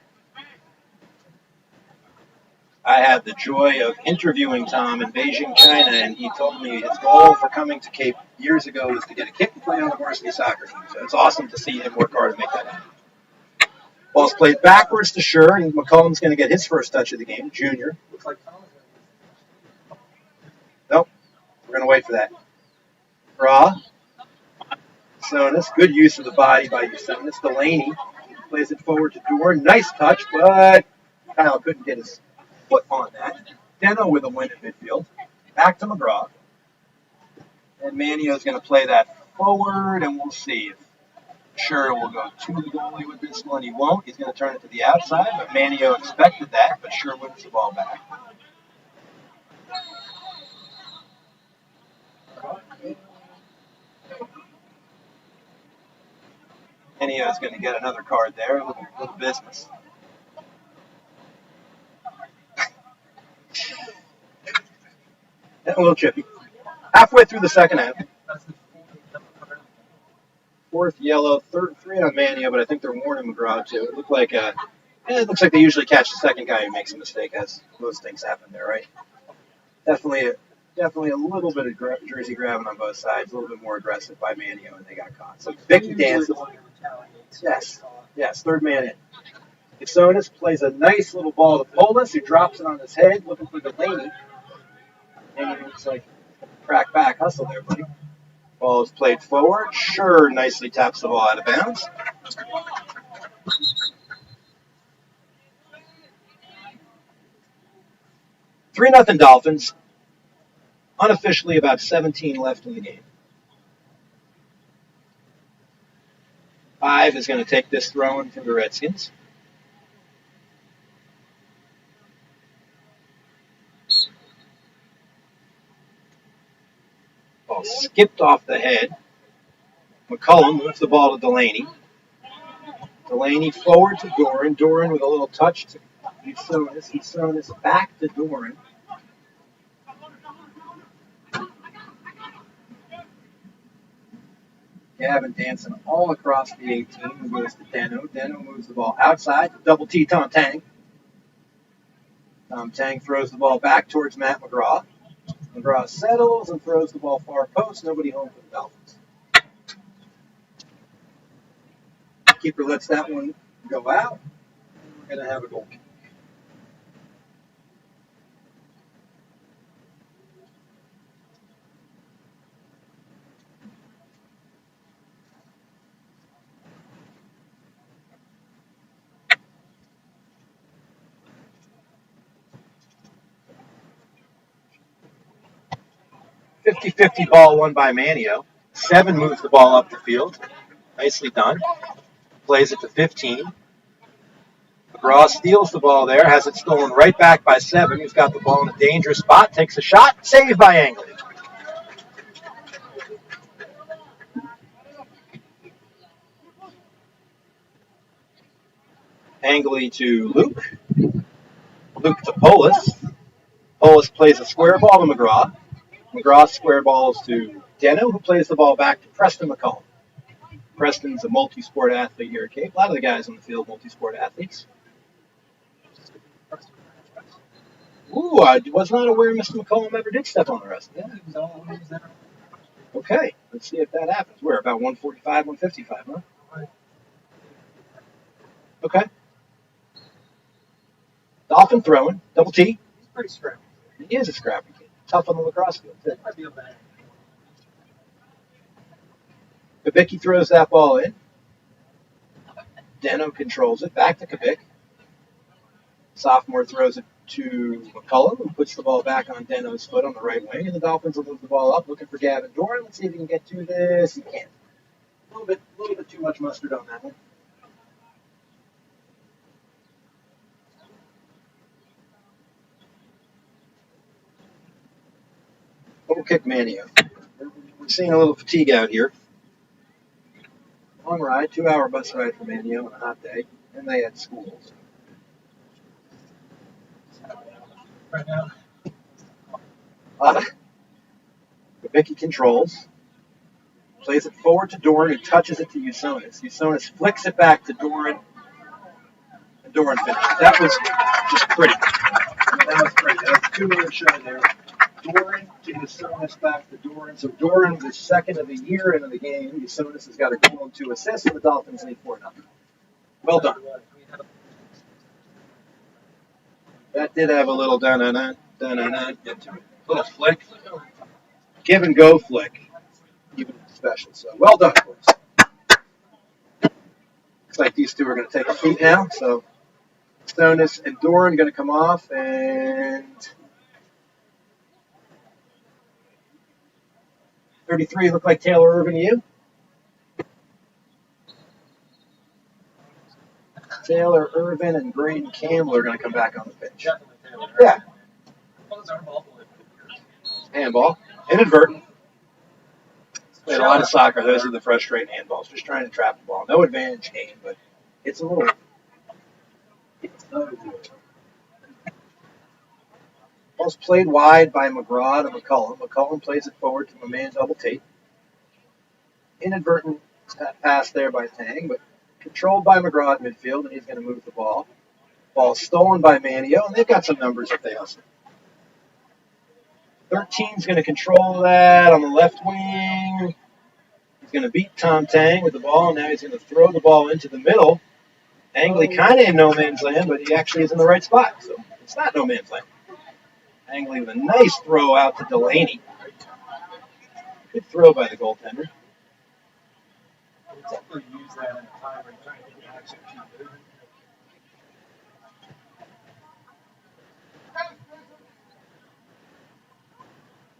I had the joy of interviewing Tom in Beijing, China, and he told me his goal for coming to Cape years ago was to get a kick and play on the varsity soccer team. So it's awesome to see him work hard to make that happen. Ball's played backwards to Sure, and McCollum's going to get his first touch of the game, junior. Looks like Nope. We're going to wait for that. Raw. Sonis. Good use of the body by Sonis. Delaney plays it forward to Dorn. Nice touch, but Kyle couldn't get his foot on that. Deno with a win at midfield. Back to McGraw. And Manteo's going to play that forward, and we'll see if Sure will go to the goalie with this one. He won't. He's going to turn it to the outside, but Manteo expected that, but Sure wins the ball back. Manteo's going to get another card there. A little business. A little chippy. Halfway through the second half. Fourth yellow, three on Manteo, but I think they're warning McGraw too. It looks like they usually catch the second guy who makes a mistake, as most things happen there, right? Definitely a little bit of jersey grabbing on both sides, a little bit more aggressive by Manteo, and they got caught. So Vicky dances. Yes, third man in. Isonis plays a nice little ball to Polis, who drops it on his head, looking for Delaney. Looks like crack back hustle there, buddy. Ball is played forward. Sure, nicely taps the ball out of bounds. Three 0 Dolphins. Unofficially, about 17 left in the game. 5 is going to take this throw in from the Redskins. Ball skipped off the head. McCullum moves the ball to Delaney. Delaney forward to Doran. Doran with a little touch to Usonis. Usonis back to Doran. Gavin dancing all across the 18, who goes to Deno. Deno moves the ball outside. Double T Tom Tang. Tom Tang throws the ball back towards Matt McGraw. McGraw settles and throws the ball far post. Nobody home for the Dolphins. Keeper lets that one go out. We're going to have a goal kick. .50-50 ball won by Manteo. 7 moves the ball up the field. Nicely done. Plays it to 15. McGraw steals the ball there, has it stolen right back by 7. He's got the ball in a dangerous spot, takes a shot, saved by Angley. Angley to Luke. Luke to Polis. Polis plays a square ball to McGraw. McGraw square balls to Deno, who plays the ball back to Preston McCullum. Preston's a multi-sport athlete here at Cape. A lot of the guys on the field, multi-sport athletes. Ooh, I was not aware Mr. McCullum ever did step on the rest. Yeah, he was all there. Okay, let's see if that happens. We're about 145, 155, huh? Okay. Dolphin throwing, double T. He's pretty scrappy. He is a scrappy kid. Tough on the lacrosse field, too. I feel bad. Kabicki throws that ball in. Deno controls it. Back to Kabik. Sophomore throws it to McCullum, who puts the ball back on Deno's foot on the right wing, and the Dolphins will move the ball up, looking for Gavin Doran. Let's see if he can get to this. He can't. A little bit too much mustard on that one. Goal kick Manteo. We're seeing a little fatigue out here. Long ride, 2-hour bus ride from Manteo on a hot day, and they had schools. Right now. Kabicki controls. Plays it forward to Doran, who touches it to Usonis. Usonis flicks it back to Doran, and Doran finishes. That was just pretty. That was pretty. That was a 2-minute show there. Doran to Usonis back to Doran. So Doran was second of the year into the game. Usonis has got a goal and 2 assists, and the Dolphins lead 4-0. Well done. That did have a little dun-dun-dun into it. Little flick. Give and go flick. Even special. So well done, folks. Looks like these two are going to take a feet now. So Usonis and Doran going to come off, and 33 look like Taylor Irvin to you? Taylor Irvin and Braden Campbell are going to come back on the pitch. Yeah. Handball. Inadvertent. Played a lot of soccer. Those are the frustrating handballs. Just trying to trap the ball. No advantage game, but it's a little. Ball's played wide by McGraw to McCullum. McCullum plays it forward to my man Double T. Inadvertent pass there by Tang, but controlled by McGraw at midfield, and he's going to move the ball. Ball stolen by Manteo, and they've got some numbers if they hustle. 13's going to control that on the left wing. He's going to beat Tom Tang with the ball, and now he's going to throw the ball into the middle. Angley kind of in no man's land, but he actually is in the right spot, so it's not no man's land. Angley with a nice throw out to Delaney. Good throw by the goaltender. Definitely use that in a time where you're trying to get the action keep moving.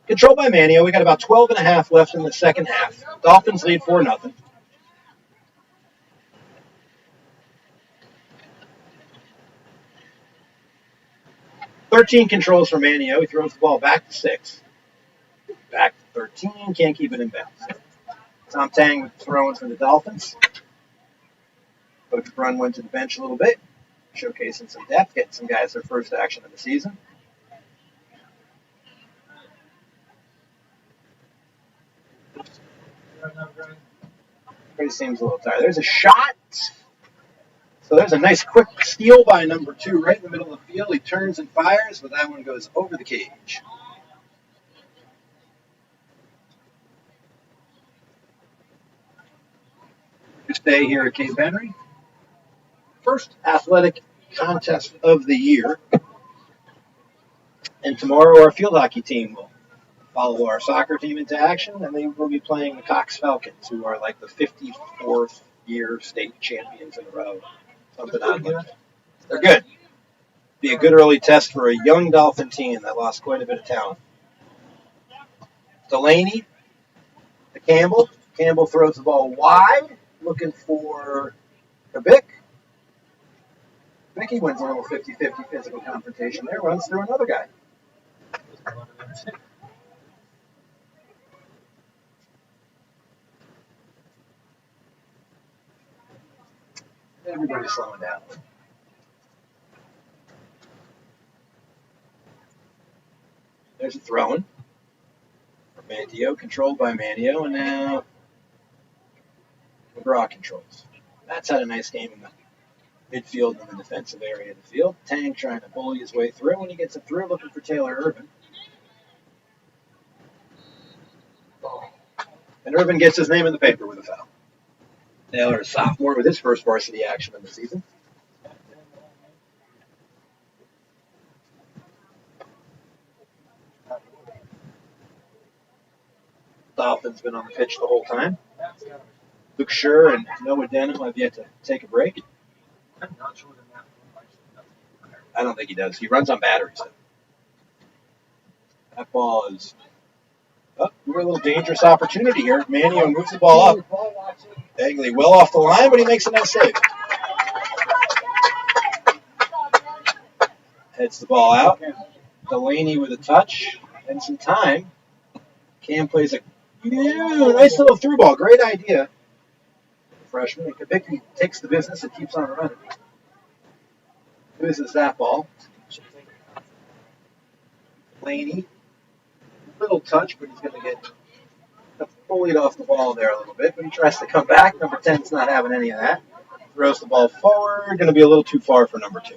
Controlled by Manteo. We got about 12 and a half left in the second half. Dolphins lead 4-0. "13 controls for Manteo. He throws the ball back to 6. Back to 13. Can't keep it in bounds. Tom Tang with the throwing for the Dolphins. Coach Brunn went to the bench a little bit, showcasing some depth, getting some guys their first action of the season. Everybody seems a little tired. There's a shot. So there's a nice quick steal by number 2 right in the middle of the field. He turns and fires, but that one goes over the cage. Stay here at Cape Henry. First athletic contest of the year. And tomorrow our field hockey team will follow our soccer team into action, and they will be playing the Cox Falcons, who are like the 54th year state champions in a row. Something odd like that. They're good. Be a good early test for a young Dolphin team that lost quite a bit of talent. Delaney to Campbell. Campbell throws the ball wide, looking for Kabik. Mickey wins a little 50-50 physical confrontation there, runs through another guy. Everybody's slowing down. There's a throw-in for Manteo, controlled by Manteo, and now McGraw controls. That's had a nice game in the midfield and the defensive area of the field. Tang trying to bully his way through. When he gets it through, looking for Taylor Irvin. And Irvin gets his name in the paper with a foul. Taylor, a sophomore, with his first varsity action of the season. Dolphins been on the pitch the whole time. Luke Schur and Noah Denham have yet to take a break. I'm not sure that. I don't think he does. He runs on batteries. That ball is up. We're a little dangerous opportunity here. Manteo moves the ball up. Angley well off the line, but he makes a nice save. Heads the ball out. Delaney with a touch and some time. Cam plays a nice little through ball. Great idea. Freshman. And Kabicki takes the business and keeps on running. Loses that ball. Delaney. Little touch, but he's going to get bullied off the ball there a little bit. But he tries to come back. Number 10's not having any of that. Throws the ball forward. Going to be a little too far for number 2.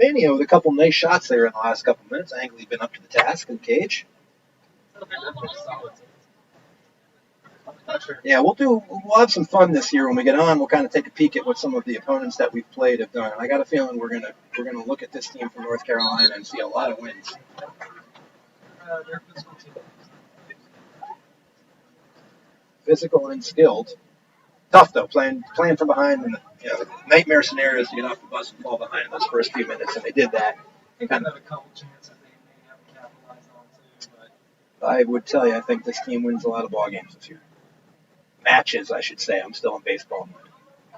Manteo with a couple nice shots there in the last couple minutes. Angley been up to the task in the cage. Yeah, we'll have some fun this year when we get on. We'll kind of take a peek at what some of the opponents that we've played have done. And I got a feeling we're gonna look at this team from North Carolina and see a lot of wins. Physical and skilled. Tough though, playing from behind, and the nightmare scenarios to get off the bus and fall behind in those first few minutes, and they did that. I think they've had a couple chances they may haven't capitalized on too, but I would tell you, I think this team wins a lot of ball games this year. Matches, I should say. I'm still in baseball mode.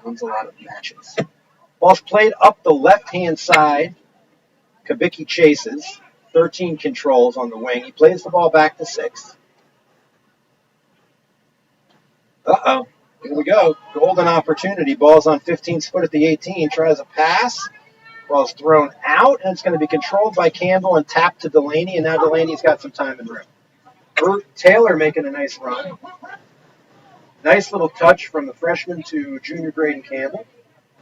Wins a lot of matches. Ball's played up the left-hand side. Kabicki chases. 13 controls on the wing. He plays the ball back to 6. Uh-oh. Here we go. Golden opportunity. Ball's on 15's foot at the 18. Tries a pass. Ball's thrown out, and it's going to be controlled by Campbell and tapped to Delaney, and now Delaney's got some time and room. Taylor making a nice run. Nice little touch from the freshman to junior Braden Campbell.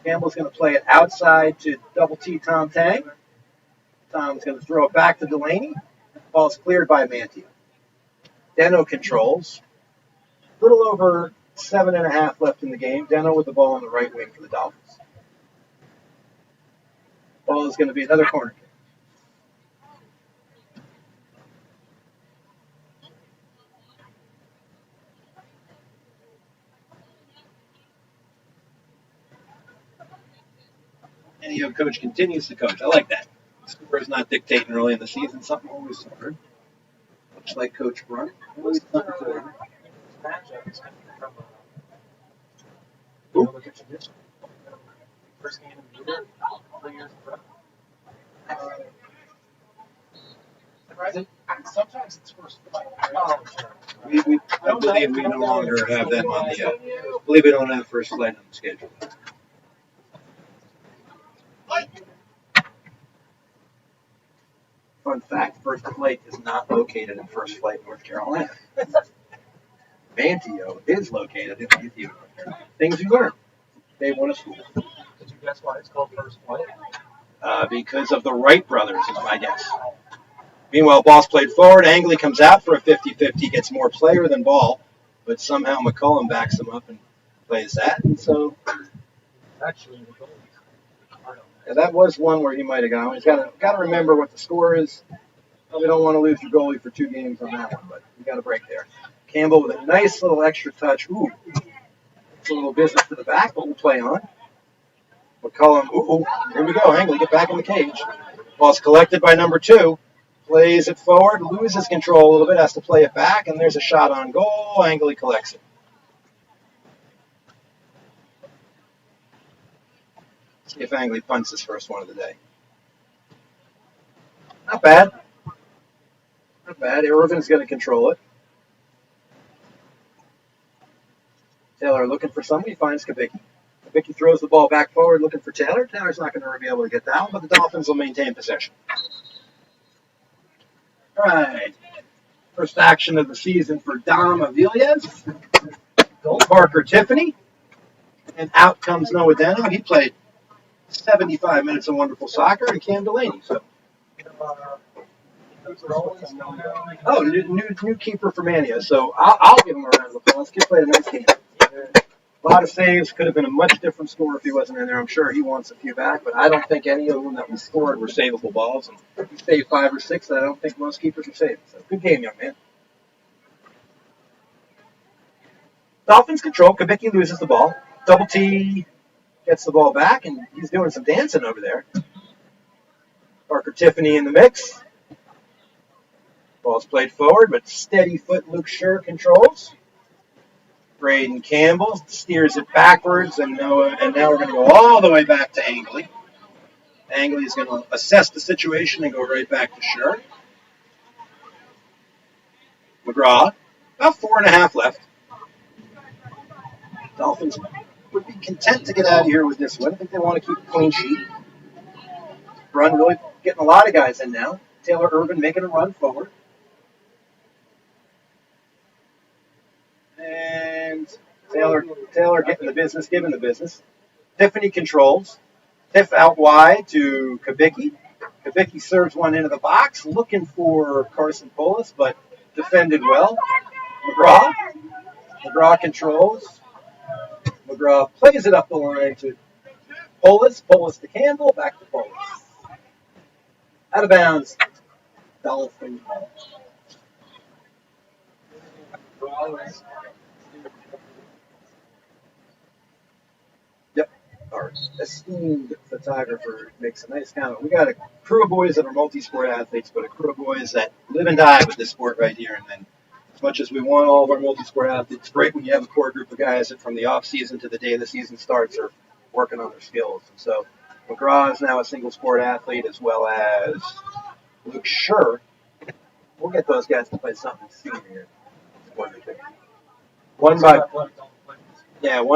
Campbell's going to play it outside to double T Tom Tang. Tom's going to throw it back to Delaney. Ball's cleared by Manteo. Deno controls. A little over 7.5 left in the game. Deno with the ball on the right wing for the Dolphins. Ball is going to be another corner kick. And your coach continues to coach. I like that. The score is not dictating early in the season. Something always hard. Much like Coach Brunt. Always something to learn. Matchup is coming from Ooh. look at tradition. First game of the year, 3 years in a row. Surprising. Sometimes it's first fight. I believe we no longer have them on the. I believe we don't have first flight on the schedule. Fun fact: First Flight is not located in First Flight, North Carolina. Manteo is located in Manteo, North Carolina. Things you learn. They won a school. Did you guess why it's called first flight? Because of the Wright brothers, is my guess. Meanwhile, ball's played forward. Angley comes out for a 50-50, gets more player than ball, but somehow McCullum backs him up and plays that. And so Actually, the goal yeah, that was one where he might have gone. He's got to remember what the score is. Probably don't want to lose your goalie for 2 games on that one, but you got a break there. Campbell with a nice little extra touch. Ooh, it's a little business to the back, but we'll play on. McCullum, ooh, here we go. Angley, get back in the cage. Ball's collected by number 2. Plays it forward, loses control a little bit, has to play it back, and there's a shot on goal. Angley collects it. See if Angley punts his first one of the day. Not bad. Not bad. Irvin's going to control it. Taylor looking for somebody, finds Kabicki. Kabicki throws the ball back forward looking for Taylor. Taylor's not going to be able to get that one, but the Dolphins will maintain possession. All right. First action of the season for Dom Avilias. Parker Tiffany. And out comes Noah Deno. He played 75 minutes of wonderful soccer, and Cam Delaney. So, new keeper for Mania. So I'll give him a round of applause. Kid played a nice game. A lot of saves. Could have been a much different score if he wasn't in there. I'm sure he wants a few back, but I don't think any of them that we scored were savable balls. And he saved 5 or 6 that I don't think most keepers are saving. So good game, young man. Dolphins control. Kabicki loses the ball. Double T gets the ball back, and he's doing some dancing over there. Parker Tiffany in the mix. Ball's played forward, but steady foot Luke Scher controls. Braden Campbell steers it backwards, and now we're going to go all the way back to Angley. Angley is going to assess the situation and go right back to Scher. McGraw, about 4.5 left. Dolphins would be content to get out of here with this one. I think they want to keep a clean sheet. Run really getting a lot of guys in now. Taylor Irvin making a run forward. And Taylor getting the business, giving the business. Tiffany controls. Tiff out wide to Kabicki. Kabicki serves one into the box, looking for Carson Polis, but defended well. McGraw controls. McGraw plays it up the line to Polis. Polis to Campbell. Back to Polis. Out of bounds. Dolphins ball. Yep. Our esteemed photographer makes a nice comment. We got a crew of boys that are multi-sport athletes, but a crew of boys that live and die with this sport right here. And then, as much as we want all of our multi-sport athletes, it's great when you have a core group of guys that from the off-season to the day the season starts are working on their skills. And so McGraw is now a single-sport athlete, as well as Luke Scher. We'll get those guys to play something senior. One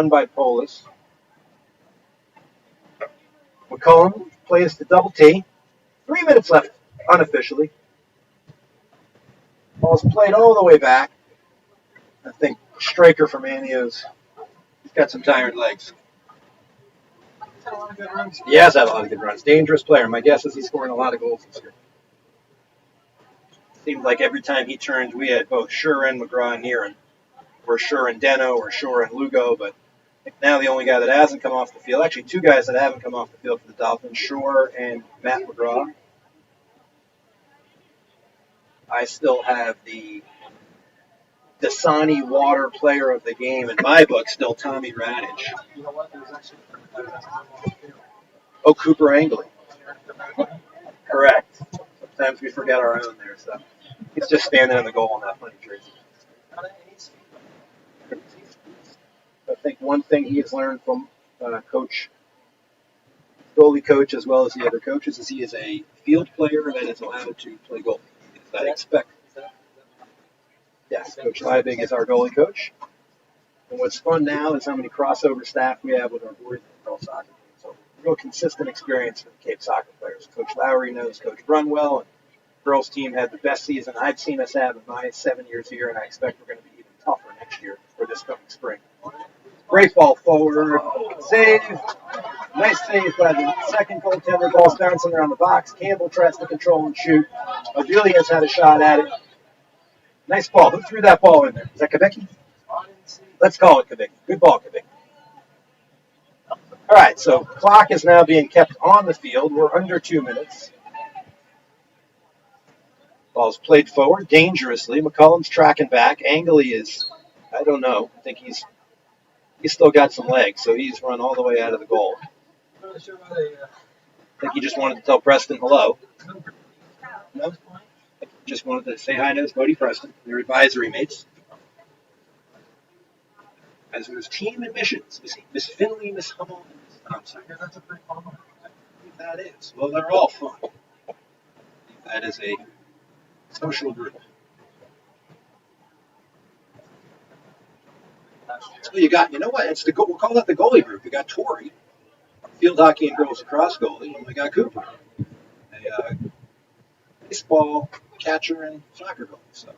by Polis. McCullum plays the double T. 3 minutes left, unofficially. Ball's played all the way back. I think striker for Manios, he's got some tired legs. He has had a lot of good runs. Dangerous player. My guess is he's scoring a lot of goals this year. Seemed like every time he turned, we had both Scher and McGraw near him. Or Scher and Deno, or Scher and Lugo, but Now the only guy that hasn't come off the field, actually two guys that haven't come off the field for the Dolphins, Shore and Matt McGraw. I still have the Dasani Water Player of the Game in my book, still Tommy Radich. You know what? There was actually a Oh, Cooper Angley. Correct. Sometimes we forget our own there, so he's just standing in the goal in that funny jersey. I think one thing he has learned from goalie coach, as well as the other coaches, is he is a field player that is allowed to play goalie. I expect. Yes, Coach Liebig is our goalie coach. And what's fun now is how many crossover staff we have with our boys in the girls soccer team. So real consistent experience for the Cape soccer players. Coach Lowry knows Coach Brunwell, and the girls team had the best season I've seen us have in my 7 years here, and I expect we're going to be even tougher next year for this coming spring. Great ball forward. Save. Nice save by the second goaltender. Ball's bouncing around the box. Campbell tries to control and shoot. Aurelius had a shot at it. Nice ball. Who threw that ball in there? Is that Kvicki? Let's call it Kvicki. Good ball, Kvicki. All right, so clock is now being kept on the field. We're under 2 minutes. Ball's played forward dangerously. McCullum's tracking back. Angley is, I don't know. I think he's still got some legs, so he's run all the way out of the goal. I think he just wanted to tell Preston hello. No? Just wanted to say hi to his buddy Preston, their advisory mates. As there's team admissions, Miss Finley, Miss Hummel. I'm sorry, that's a pretty fun one. That is. Well, they're all fun. That is a social group. So you got, you know what? We'll call that the goalie group. We got Tori, field hockey and girls lacrosse goalie, and we got Cooper, a baseball catcher and soccer goalie. So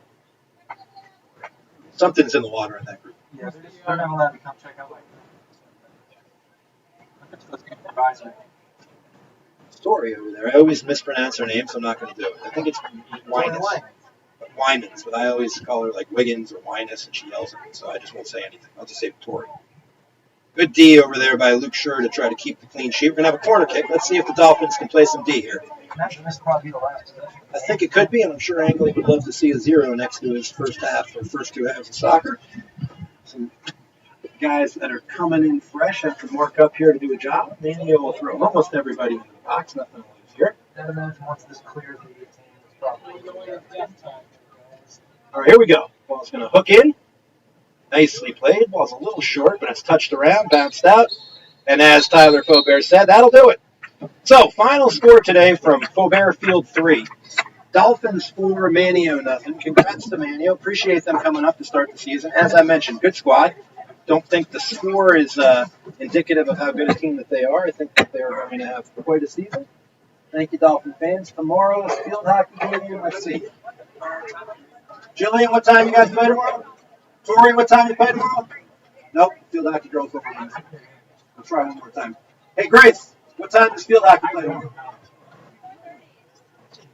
something's in the water in that group. Yeah, they're not allowed to come check out like that. Story over there. I always mispronounce her name, so I'm not going to do it. I think it's Winans, but I always call her like Wiggins or Winus, and she yells at me, so I just won't say anything. I'll just say Tori. Good D over there by Luke Schur to try to keep the clean sheet. We're going to have a corner kick. Let's see if the Dolphins can play some D here. Imagine this will probably be the last possession. I think it could be, and I'm sure Angley would love to see a 0 next to his first half or first 2 halves of soccer. Some guys that are coming in fresh have to mark up here to do a job. Manteo will throw almost everybody into the box. Nothing to lose here. I'd imagine once this clears the 18, it's probably All right, here we go. Ball's going to hook in. Nicely played. Ball's a little short, but it's touched around, bounced out. And as Tyler Faubert said, that'll do it. So, final score today from Faubert Field 3. Dolphins 4, Manteo nothing. Congrats to Manteo. Appreciate them coming up to start the season. As I mentioned, good squad. Don't think the score is indicative of how good a team that they are. I think that they're going to have quite a season. Thank you, Dolphin fans. Tomorrow is field hockey game in USC. Jillian, what time you guys play tomorrow? Tori, what time you play tomorrow? Nope, field hockey girls over there. I'll try one more time. Hey, Grace, what time does field hockey play tomorrow?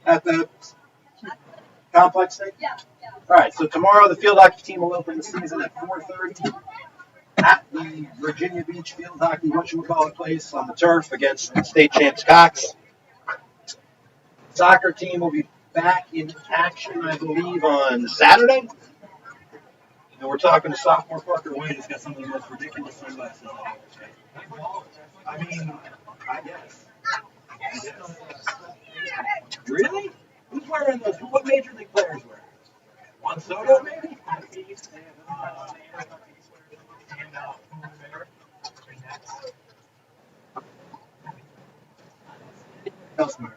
At the complex thing? Yeah. All right, so tomorrow the field hockey team will open the season at 4:30 at the Virginia Beach Field Hockey whatchamacallit place on the turf against state champs Cox. Soccer team will be back in action, I believe, on Saturday. And we're talking to sophomore Parker Wade, who's got some of the most ridiculous sunglasses I've ever seen. I mean, I guess. Really? Who's wearing those? What major league players wear? Juan Soto, maybe? Customer.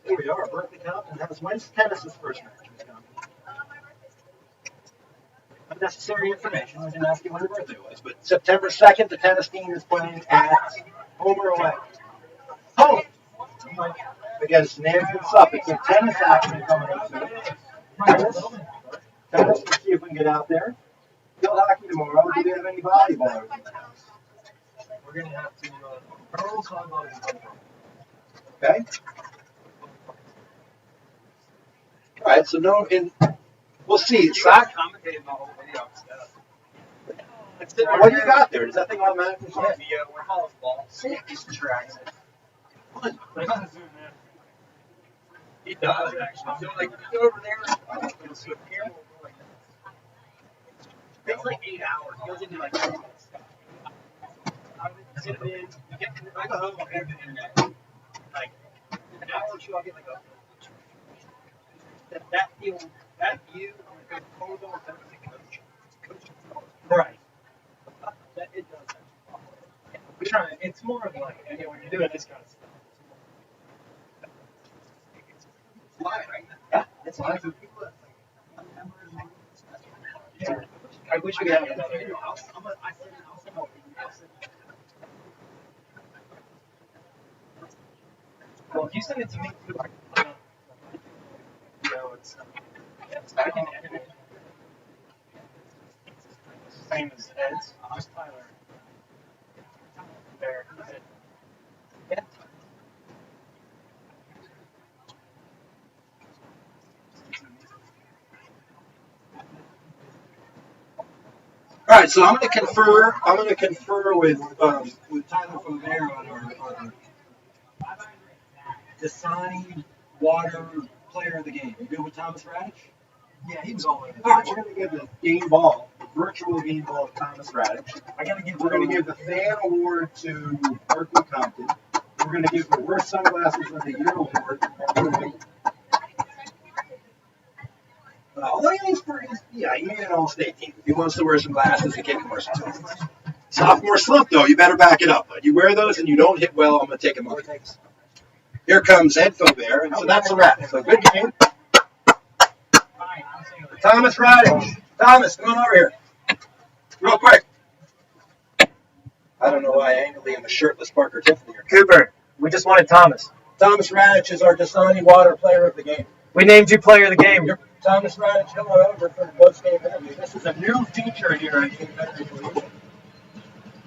Here we are. Berkeley Compton has when's tennis's first match? Unnecessary information. I didn't ask you when your birthday was, but September 2nd, the tennis team is playing at home or away. Home against Nancy Suffolk. So tennis action coming up soon. Tennis. Let's see if we can get out there. Field hockey tomorrow. Do we have any volleyball? We're going to have to girls volleyball. Okay. All right. So no in We'll see. Sock. Commentated my whole video and stuff. What do you got there? Does that thing automatically Yeah, hit? we're Hall's ball. Sick. He's tracks it. But it doesn't zoom in. He does actually. So like you go over there, and so the camera will go like this. It takes like 8 hours. It goes into like 10 minutes. Sit in, you get I go home and have the internet. Like an hour or two, I'll get like a that view on the photo of the coach. Right. That it does. We're trying. It's more of like, you know, when you're doing this kind of stuff. It's live, right? Yeah, it's live. Yeah. I wish we had another. I'll send it. Well, if you send it to me too, you know, I can edit it. It's the same as Ed's, just Tyler. There. Yeah. All right, so I'm going to confer. I'm going to confer with Tyler from there on our Dasani Water Player of the Game. You good with Thomas Radich? Yeah, he was all over. All right, we're going to give the game ball, the virtual game ball to Thomas Radich. We're going to give the fan award to Berkeley Compton. We're going to give the worst sunglasses of the year award. Although he made an all-state team. If he wants to wear some glasses, he can wear some glasses. Sophomore slump, though, you better back it up. You wear those and you don't hit well, I'm going to take him off. Here comes Ed Faubert, and so that's a wrap. So good game. Thomas Radich. Thomas, come on over here. Real quick. I don't know why I angled him a shirtless Parker Tiffany here. Cooper, we just wanted Thomas. Thomas Radich is our Dasani Water Player of the Game. We named you player of the game. Thomas Radich, come on over for the post-game interview. This is a new feature here at Game Better Evolution.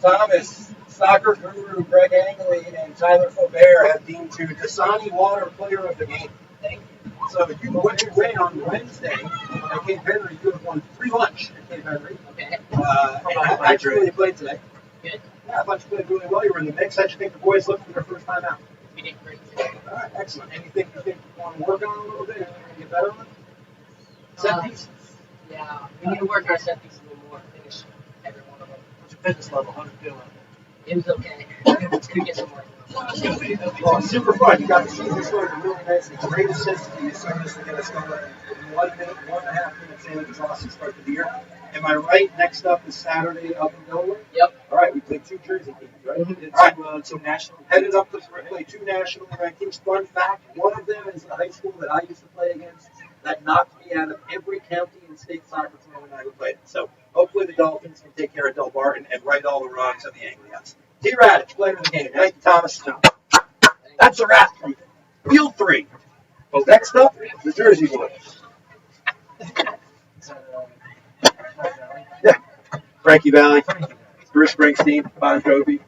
Thomas, soccer guru Greg Angley, and Tyler Faubert have deemed you Dasani Water Player of the Game. Thank you. So if you win on Wednesday at Cape Henry, you have won free lunch at Cape Henry. Okay. I actually played today. Good. Yeah, I thought you played really well. You were in the mix. How'd you think the boys looked for their first time out? We did great today. All right, excellent. Anything you think you want to work on a little bit? Anything to get better on? Set piece? Yeah, we need to work our set piece a little more. Finish every one of them. What's your fitness level? How's it feeling? It was okay. Could get some more. Well, super fun. You got the season started really nicely. Great assist. You started to get us going in 1 minute, 1.5 minutes in. It was awesome start to the year. Am I right? Next up is Saturday up in Delaware? Yep. All right, we played 2 Jersey teams, right? All right. So national. Headed up to play 2 national ranked teams. Fun fact, one of them is the high school that I used to play against that knocked me out of every county and state soccer tournament I ever played. So hopefully the Dolphins can take care of Del Barton and right all the wrongs of the Anglians. T. Radich, player of the game. Thank you, Thomas. That's a wrap from Field 3. Well, next up, the Jersey Boys. Yeah. Frankie Valley, Bruce Springsteen, Bon Jovi.